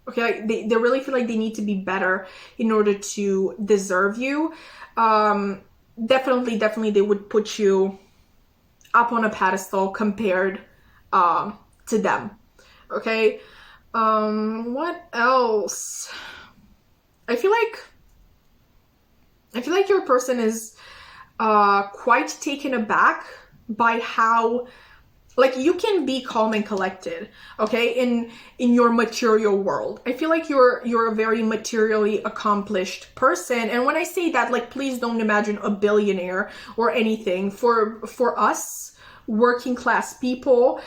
Okay, they really feel like they need to be better in order to deserve you. Definitely they would put you up on a pedestal compared to them. Okay, what else? I feel like your person is quite taken aback by how, like, you can be calm and collected, okay, in your material world. I feel like you're a very materially accomplished person, and when I say that, like, please don't imagine a billionaire or anything. For us working class people,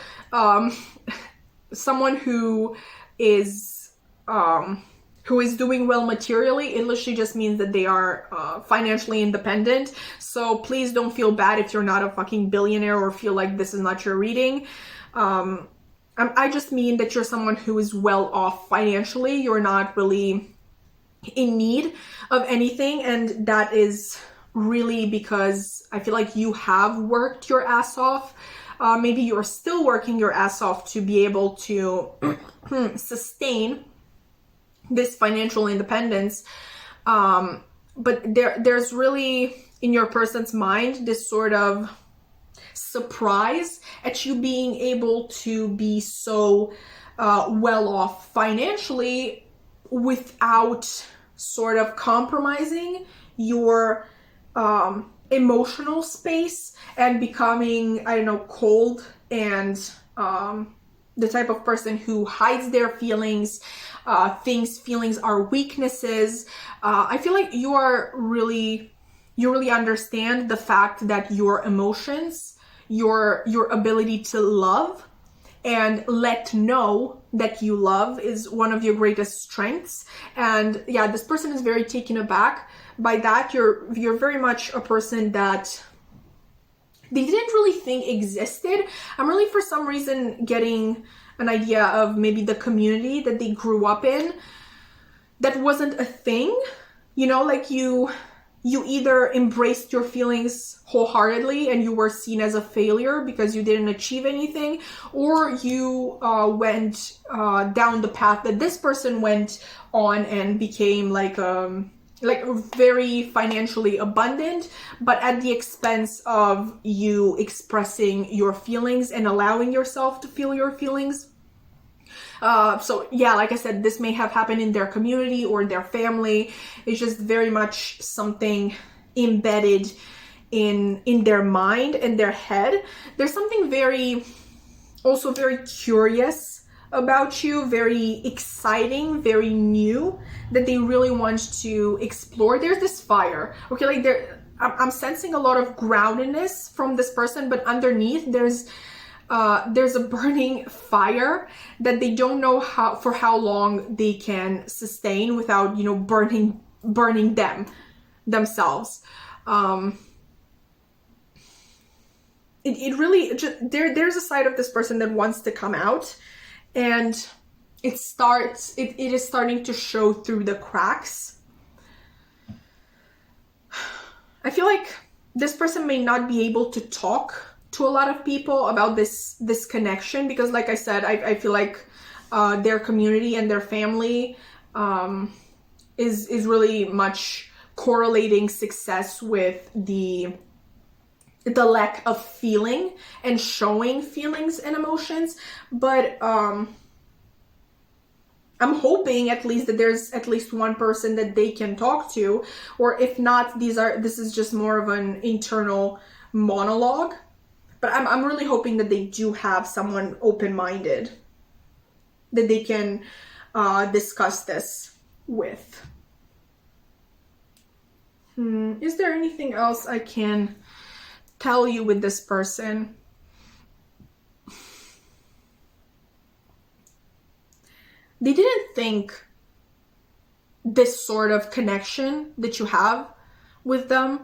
someone who is doing well materially, it literally just means that they are financially independent. So please don't feel bad if you're not a fucking billionaire or feel like this is not your reading. I just mean that you're someone who is well off financially. You're not really in need of anything, and that is really because I feel like you have worked your ass off. Maybe you're still working your ass off to be able to sustain this financial independence, but there's really in your person's mind this sort of surprise at you being able to be so well off financially without sort of compromising your emotional space and becoming, I don't know, cold and the type of person who hides their feelings, thinks feelings are weaknesses. I feel like you really understand the fact that your emotions, your ability to love and let know that you love is one of your greatest strengths. And yeah, this person is very taken aback by that. You're very much a person that they didn't really think existed. I'm really, for some reason, getting an idea of maybe the community that they grew up in that wasn't a thing. You know, like you either embraced your feelings wholeheartedly and you were seen as a failure because you didn't achieve anything, or you went down the path that this person went on and became like very financially abundant, but at the expense of you expressing your feelings and allowing yourself to feel your feelings. So yeah, like I said, this may have happened in their community or their family. It's just very much something embedded in their mind and their head. There's something very curious about you, very exciting, very new, that they really want to explore. There's this fire, okay, like I'm sensing a lot of groundedness from this person, but underneath there's a burning fire that they don't know for how long they can sustain without, you know, burning themselves. It really just, there's a side of this person that wants to come out, and it is starting to show through the cracks. I feel like this person may not be able to talk to a lot of people about this connection, because like I said, I feel like their community and their family is really much correlating success with the lack of feeling and showing feelings and emotions. But I'm hoping at least that there's at least one person that they can talk to, or if not, this is just more of an internal monologue. But I'm really hoping that they do have someone open-minded that they can discuss this with. Is there anything else I can tell you with this person? They didn't think this sort of connection that you have with them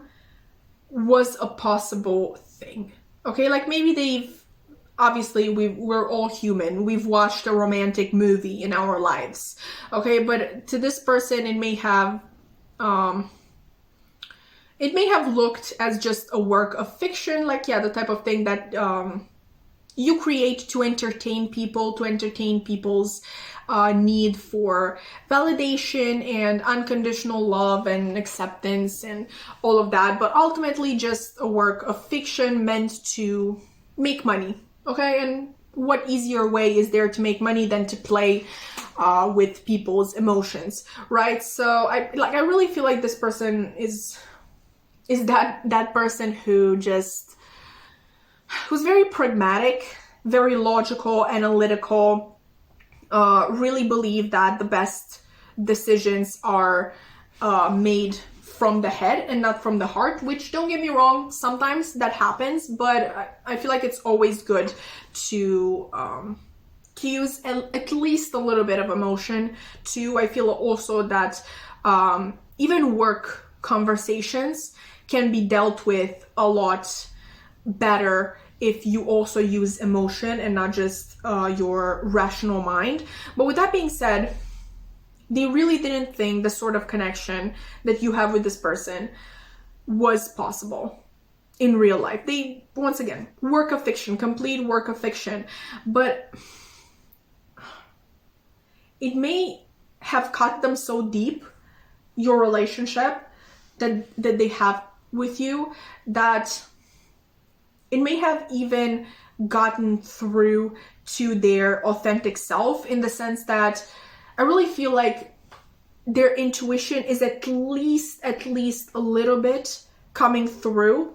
was a possible thing. Okay, like maybe obviously we're all human. We've watched a romantic movie in our lives. Okay, but to this person it may have looked as just a work of fiction, like, yeah, the type of thing that you create to entertain people, to entertain people's need for validation and unconditional love and acceptance and all of that, but ultimately just a work of fiction meant to make money. Okay, and what easier way is there to make money than to play with people's emotions, right? So I really feel like this person is that person who's very pragmatic, very logical, analytical, really believe that the best decisions are made from the head and not from the heart, which, don't get me wrong, sometimes that happens, but I feel like it's always good to use at least a little bit of emotion too. I feel also that even work conversations can be dealt with a lot better if you also use emotion and not just your rational mind. But with that being said, they really didn't think the sort of connection that you have with this person was possible in real life. They, once again, work of fiction, complete work of fiction. But it may have cut them so deep, your relationship that they have with you, that it may have even gotten through to their authentic self, in the sense that I really feel like their intuition is at least a little bit coming through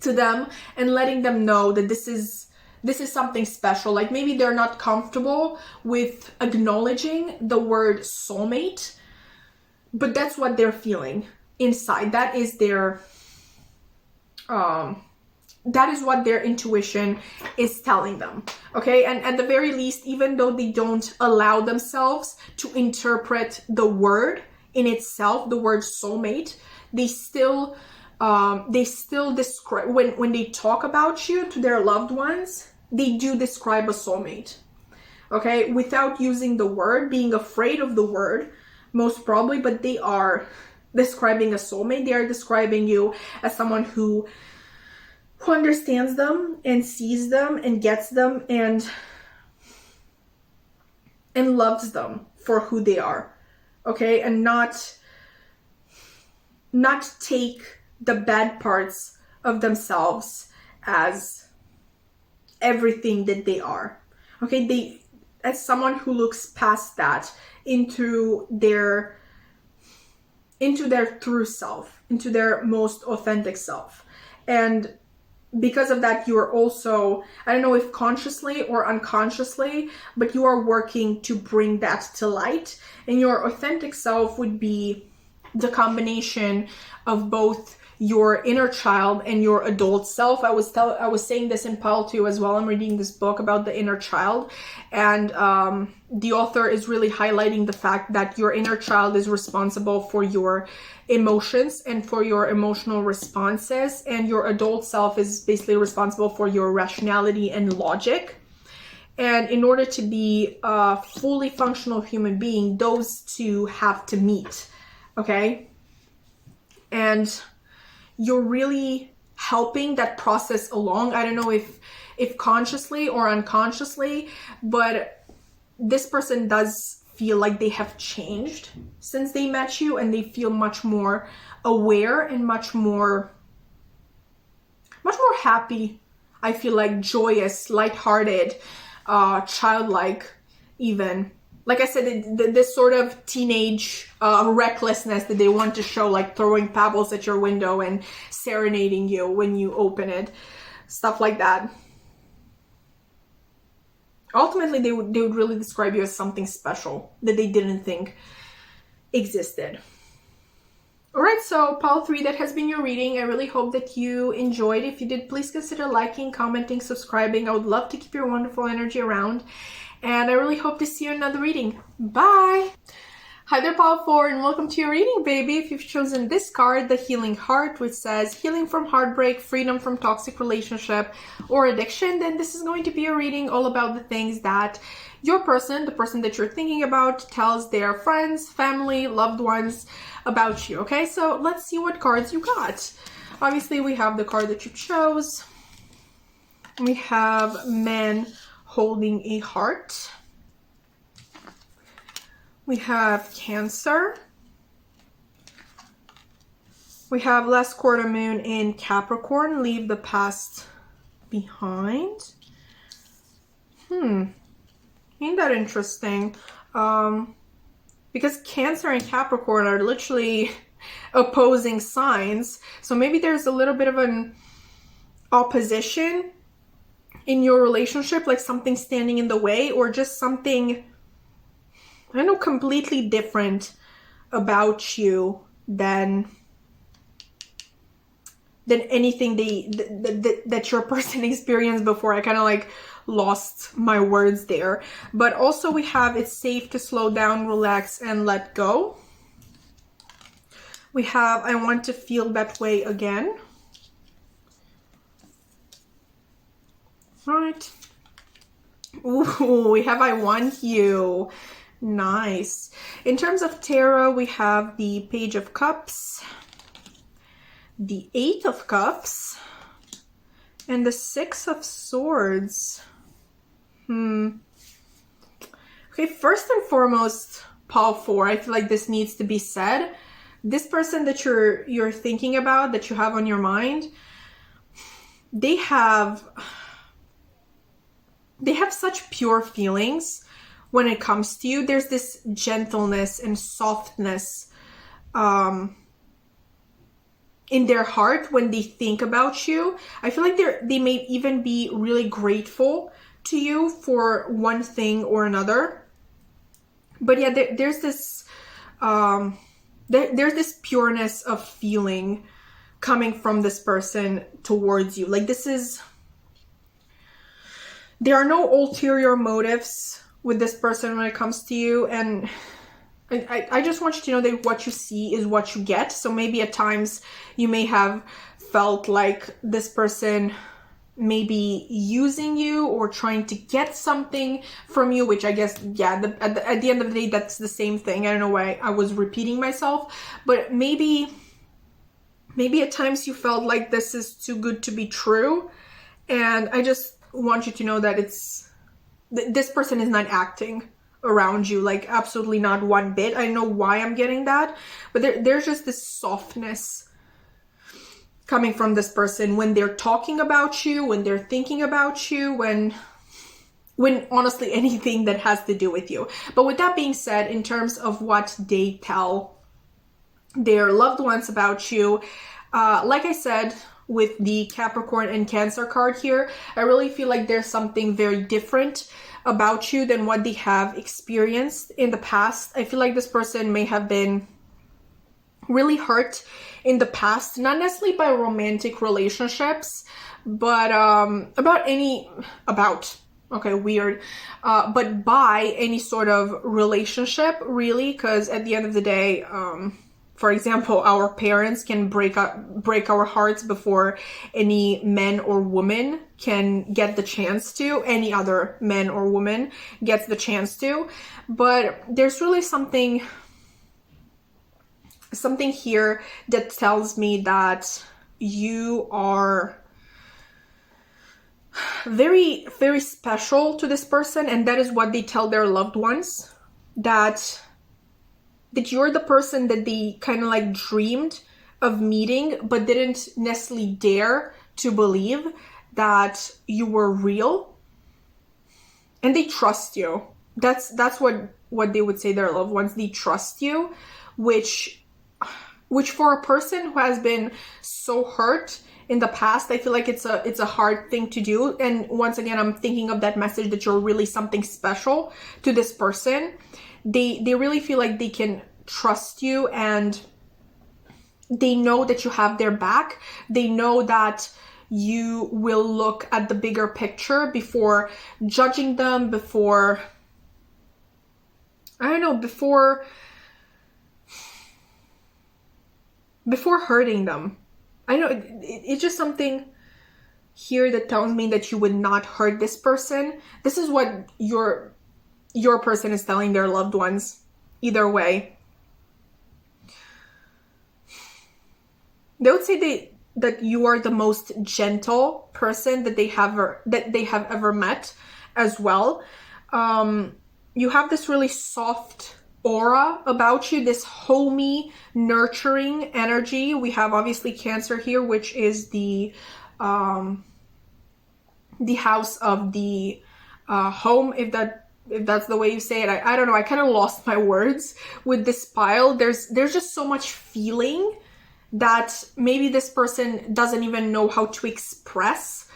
to them and letting them know that this is something special. Like, maybe they're not comfortable with acknowledging the word soulmate, but that's what they're feeling inside. That is what their intuition is telling them. Okay, and at the very least, even though they don't allow themselves to interpret the word in itself, the word soulmate, they still describe, when they talk about you to their loved ones, they do describe a soulmate. Okay, without using the word, being afraid of the word, most probably, but they are describing a soulmate. They are describing you as someone who understands them and sees them and gets them and loves them for who they are. Okay, and not take the bad parts of themselves as everything that they are. Okay, as someone who looks past that into their true self, into their most authentic self. And because of that, you are also, I don't know if consciously or unconsciously, but you are working to bring that to light. And your authentic self would be the combination of both your inner child and your adult self. I was saying this in pile 2 as well. I'm reading this book about the inner child, and the author is really highlighting the fact that your inner child is responsible for your emotions and for your emotional responses, and your adult self is basically responsible for your rationality and logic. And in order to be a fully functional human being, those two have to meet, okay? And you're really helping that process along. I don't know if consciously or unconsciously, but this person does feel like they have changed since they met you, and they feel much more aware and much more happy. I feel like joyous, lighthearted, childlike even. Like I said, this sort of teenage recklessness that they want to show, like throwing pebbles at your window and serenading you when you open it. Stuff like that. Ultimately, they would really describe you as something special that they didn't think existed. Alright, so pile 3, that has been your reading. I really hope that you enjoyed. If you did, please consider liking, commenting, subscribing. I would love to keep your wonderful energy around. And I really hope to see you in another reading. Bye! Hi there, pile 4, and welcome to your reading, baby. If you've chosen this card, the Healing Heart, which says healing from heartbreak, freedom from toxic relationship or addiction, then this is going to be a reading all about the things that your person, the person that you're thinking about, tells their friends, family, loved ones about you, okay? So let's see what cards you got. Obviously, we have the card that you chose. We have Man Holding a Heart. We have Cancer. We have last quarter moon in Capricorn. Leave the past behind. Ain't that interesting? Because Cancer and Capricorn are literally opposing signs. So maybe there's a little bit of an opposition in your relationship, like something standing in the way, or just something, I don't know, completely different about you than anything that your person experienced before. I kind of like lost my words there. But also we have it's safe to slow down, relax, and let go. We have I want to feel that way again. All right. Ooh, we have I want you. Nice. In terms of tarot, we have the Page of Cups, the 8 of Cups, and the 6 of Swords. Okay, first and foremost, pile 4, I feel like this needs to be said. This person that you're thinking about, that you have on your mind, they have such pure feelings when it comes to you. There's this gentleness and softness in their heart when they think about you. I feel like they may even be really grateful to you for one thing or another. But yeah, there's this pureness of feeling coming from this person towards you. Like there are no ulterior motives with this person when it comes to you, and I just want you to know that what you see is what you get. So maybe at times you may have felt like this person may be using you or trying to get something from you, which I guess, yeah, at the end of the day, that's the same thing. I don't know why I was repeating myself, but maybe at times you felt like this is too good to be true. And I just want you to know that this person is not acting around you, like absolutely not one bit. I know why I'm getting that, but there's just this softness coming from this person when they're talking about you, when they're thinking about you, when honestly anything that has to do with you. But with that being said, in terms of what they tell their loved ones about you, like I said, with the Capricorn and Cancer card here, I really feel like there's something very different about you than what they have experienced in the past. I feel like this person may have been really hurt in the past, not necessarily by romantic relationships, but okay, weird, but by any sort of relationship, really, because at the end of the day, for example, our parents can break our hearts before any man or woman can get the chance to, any other man or woman gets the chance to. But there's really something here that tells me that you are very, very special to this person, and that is what they tell their loved ones, that you're the person that they kind of like dreamed of meeting, but didn't necessarily dare to believe that you were real, and they trust you. That's what they would say, their loved ones. They trust you, which for a person who has been so hurt in the past, I feel like it's a hard thing to do. And once again, I'm thinking of that message that you're really something special to this person. They really feel like they can trust you, and they know that you have their back. They know that you will look at the bigger picture before judging them, before hurting them. I know it's just something here that tells me that you would not hurt this person. This is what your person is telling their loved ones. Either way, they would say that you are the most gentle person that they have ever met as well. You have this really soft aura about you, this homey, nurturing energy. We have obviously Cancer here, which is the house of the home, if that's the way you say it. I don't know, I kind of lost my words with this pile. There's just so much feeling that maybe this person doesn't even know how to express.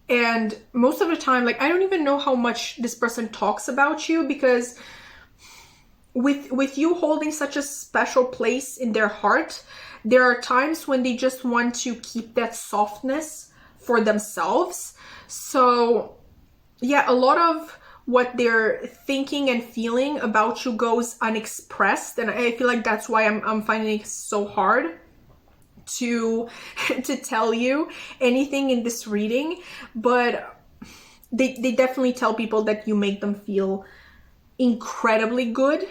And most of the time, like, I don't even know how much this person talks about you, because with you holding such a special place in their heart, there are times when they just want to keep that softness for themselves. So yeah, a lot of what they're thinking and feeling about you goes unexpressed, and I feel like that's why I'm finding it so hard to tell you anything in this reading. But they definitely tell people that you make them feel incredibly good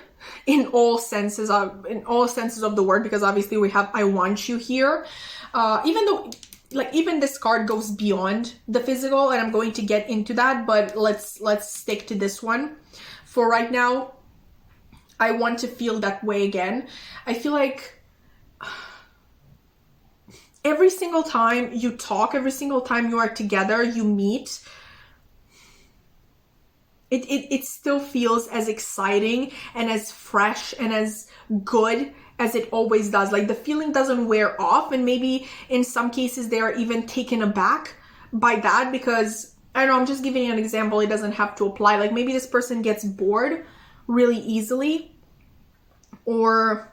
in all senses of the word, because obviously we have I want you here, even though like even this card goes beyond the physical, and I'm going to get into that, but let's stick to this one for right now. I want to feel that way again. I feel like every single time you talk, every single time you are together, you meet, it still feels as exciting and as fresh and as good as it always does. Like, the feeling doesn't wear off, and maybe in some cases they are even taken aback by that, because I don't know, I'm just giving you an example, it doesn't have to apply. Like, maybe this person gets bored really easily, or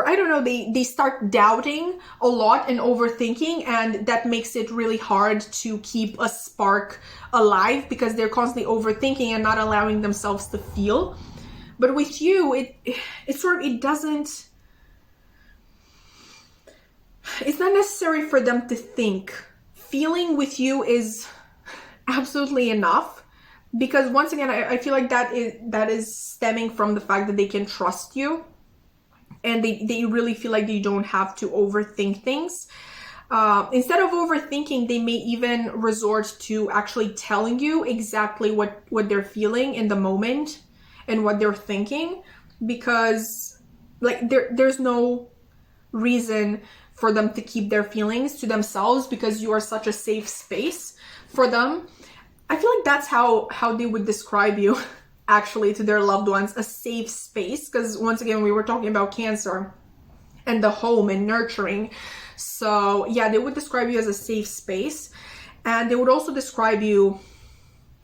I don't know, they start doubting a lot and overthinking, and that makes it really hard to keep a spark alive, because they're constantly overthinking and not allowing themselves to feel. But with you, it's not necessary for them to think. Feeling with you is absolutely enough, because once again, I feel like that is stemming from the fact that they can trust you, and they really feel like they don't have to overthink things. Instead of overthinking, they may even resort to actually telling you exactly what they're feeling in the moment and what they're thinking, because like there's no reason for them to keep their feelings to themselves, because you are such a safe space for them. I feel like that's how they would describe you actually to their loved ones, a safe space, because once again, we were talking about Cancer and the home and nurturing. So yeah, they would describe you as a safe space, and they would also describe you,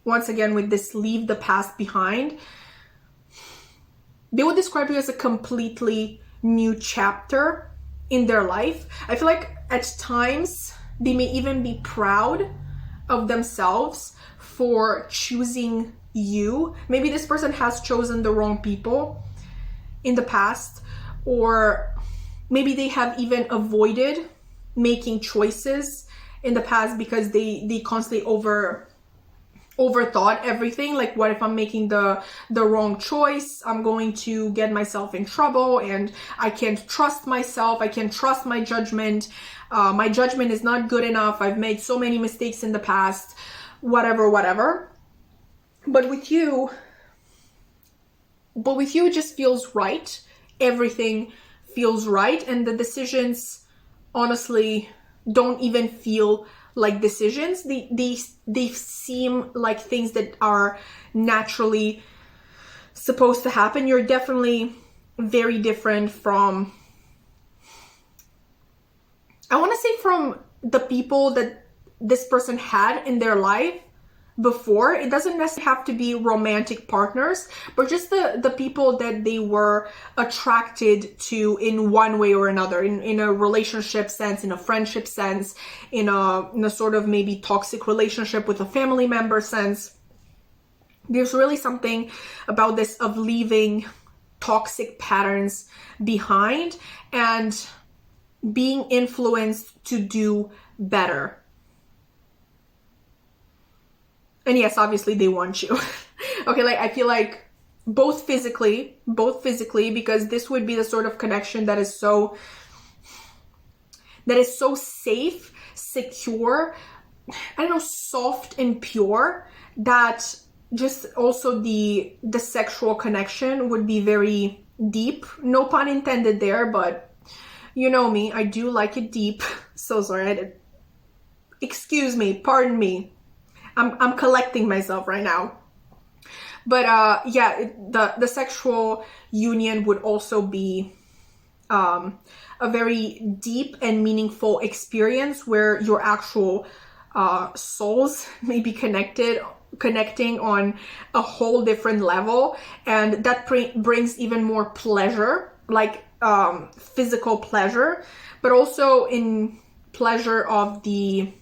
once again, with this leave the past behind, they would describe you as a completely new chapter in their life. I feel like at times they may even be proud of themselves for choosing you. Maybe this person has chosen the wrong people in the past, or maybe they have even avoided making choices in the past because they constantly overthought everything. Like, what if I'm making the wrong choice? I'm going to get myself in trouble, and I can't trust myself. I can't trust my judgment. My judgment is not good enough. I've made so many mistakes in the past, whatever. But with you, it just feels right. Everything feels right, and the decisions honestly don't even feel like decisions. They seem like things that are naturally supposed to happen. You're definitely very different from, I want to say, from the people that this person had in their life before. It doesn't necessarily have to be romantic partners, but just the people that they were attracted to in one way or another, in a relationship sense, in a friendship sense, in a sort of maybe toxic relationship with a family member sense. There's really something about this of leaving toxic patterns behind and being influenced to do better. And yes, obviously they want you. Okay, like I feel like both physically, because this would be the sort of connection that is so safe, secure, I don't know, soft and pure, that just also the sexual connection would be very deep. No pun intended there, but you know me, I do like it deep. So sorry, excuse me, pardon me. I'm collecting myself right now. But yeah, the sexual union would also be a very deep and meaningful experience where your actual souls may be connecting on a whole different level, and that brings even more pleasure, like physical pleasure, but also in pleasure of the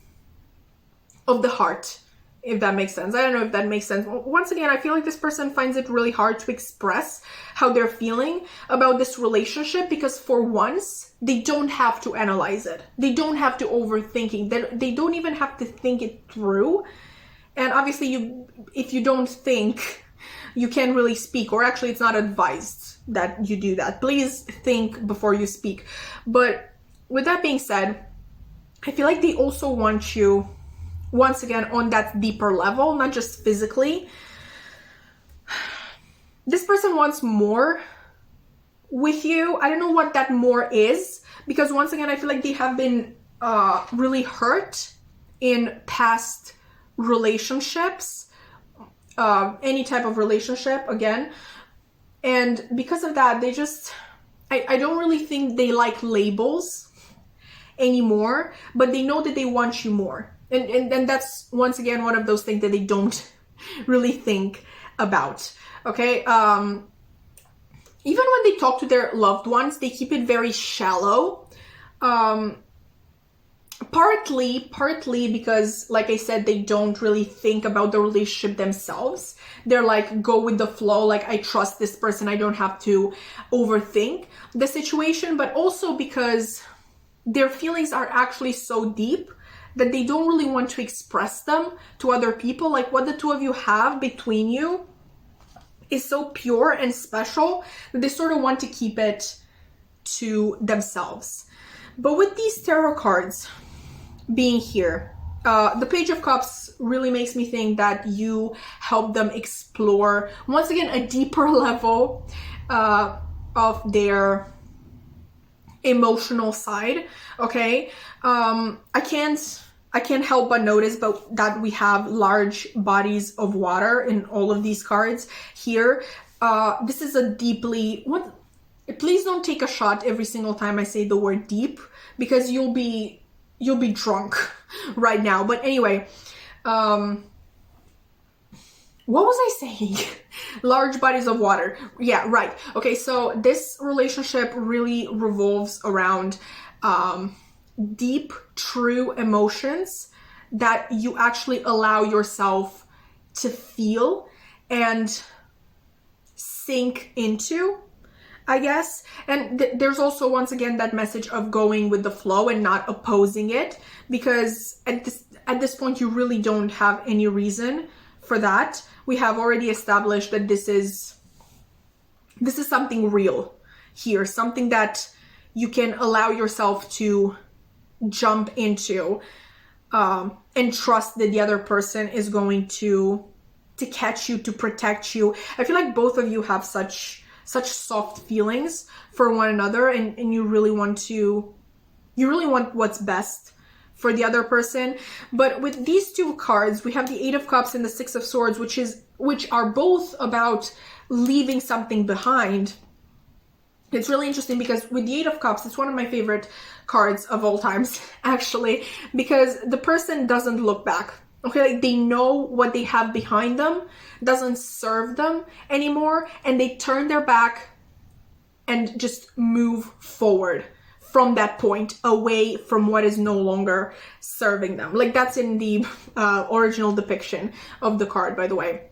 heart, if that makes sense. I don't know if that makes sense. Once again, I feel like this person finds it really hard to express how they're feeling about this relationship, because for once, they don't have to analyze it. They don't have to overthink it. They don't even have to think it through. And obviously, if you don't think, you can't really speak, or actually it's not advised that you do that. Please think before you speak. But with that being said, I feel like they also want you, once again, on that deeper level, not just physically. This person wants more with you. I don't know what that more is, because once again, I feel like they have been really hurt in past relationships, any type of relationship, again. And because of that, they just, I don't really think they like labels anymore, but they know that they want you more. And that's, once again, one of those things that they don't really think about, okay? Even when they talk to their loved ones, they keep it very shallow. Partly because, like I said, they don't really think about the relationship themselves. They're like, go with the flow, like, I trust this person, I don't have to overthink the situation. But also because their feelings are actually so deep that they don't really want to express them to other people. Like, what the two of you have between you is so pure and special that they sort of want to keep it to themselves. But with these tarot cards being here, the Page of Cups really makes me think that you help them explore, once again, a deeper level of their emotional side, okay? I can't help but notice that we have large bodies of water in all of these cards here. This is a deeply, please don't take a shot every single time I say the word deep, because you'll be drunk right now. But anyway, what was I saying? Large bodies of water. Yeah, right. Okay, so this relationship really revolves around deep, true emotions that you actually allow yourself to feel and sink into, I guess. And there's also, once again, that message of going with the flow and not opposing it, because at this point you really don't have any reason for that. We have already established that this is something real here, something that you can allow yourself to jump into, and trust that the other person is going to catch you, to protect you. I feel like both of you have such soft feelings for one another, and you really want what's best for the other person. But with these two cards, we have the Eight of Cups and the Six of Swords, which are both about leaving something behind. It's really interesting because with the Eight of Cups, it's one of my favorite cards of all times, actually, because the person doesn't look back. Okay, like they know what they have behind them doesn't serve them anymore, and they turn their back and just move forward from that point, away from what is no longer serving them. Like that's in the original depiction of the card, by the way.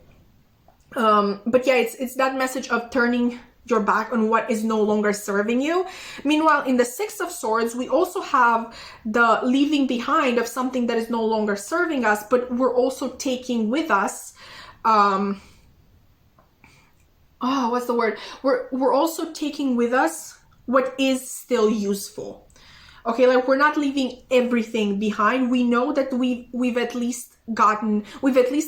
But yeah, it's that message of turning your back on what is no longer serving you. Meanwhile, in the Six of Swords, we also have the leaving behind of something that is no longer serving us, but we're also taking with us, what's the word? We're also taking with us what is still useful. Okay, like we're not leaving everything behind. We know that we've at least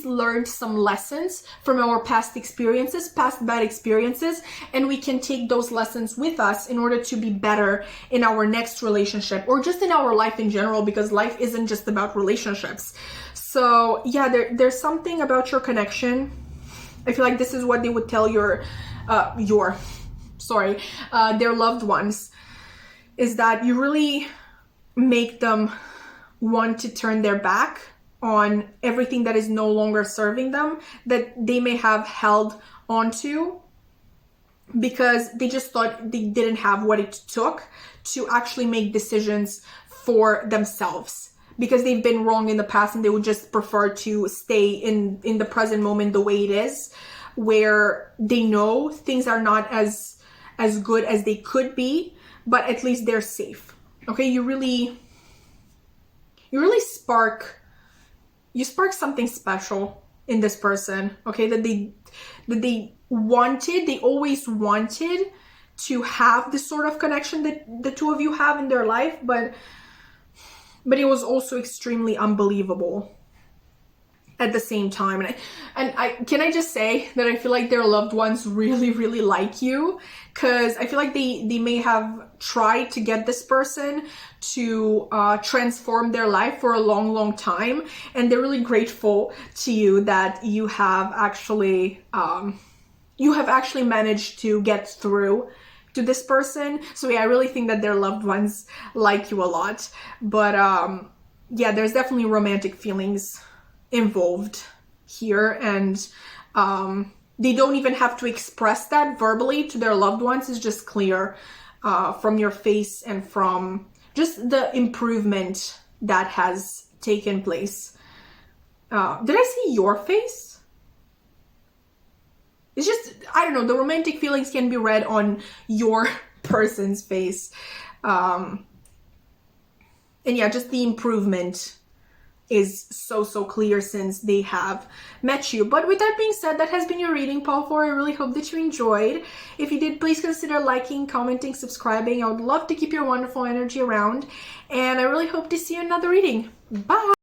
learned some lessons from our past experiences, past bad experiences, and we can take those lessons with us in order to be better in our next relationship, or just in our life in general, because life isn't just about relationships. So yeah, there's something about your connection. I feel like this is what they would tell their loved ones, is that you really make them want to turn their back on everything that is no longer serving them, that they may have held onto because they just thought they didn't have what it took to actually make decisions for themselves, because they've been wrong in the past and they would just prefer to stay in the present moment the way it is, where they know things are not as good as they could be, but at least they're safe. Okay, you really spark something special in this person. Okay, that they always wanted to have this sort of connection that the two of you have in their life, but it was also extremely unbelievable at the same time. And I can I just say that I feel like their loved ones really, really like you, because I feel like they may have tried to get this person to transform their life for a long, long time, and they're really grateful to you that you have actually managed to get through to this person. So yeah, I really think that their loved ones like you a lot. But yeah, there's definitely romantic feelings involved here, and they don't even have to express that verbally to their loved ones. It's just clear from your face and from just the improvement that has taken place. Did I see your face? It's just, I don't know, the romantic feelings can be read on your person's face. And yeah, just the improvement is so clear since they have met you. But with that being said, that has been your reading, Paul 4. I really hope that you enjoyed. If you did, please consider liking, commenting, subscribing. I would love to keep your wonderful energy around, and I really hope to see you in another reading. Bye!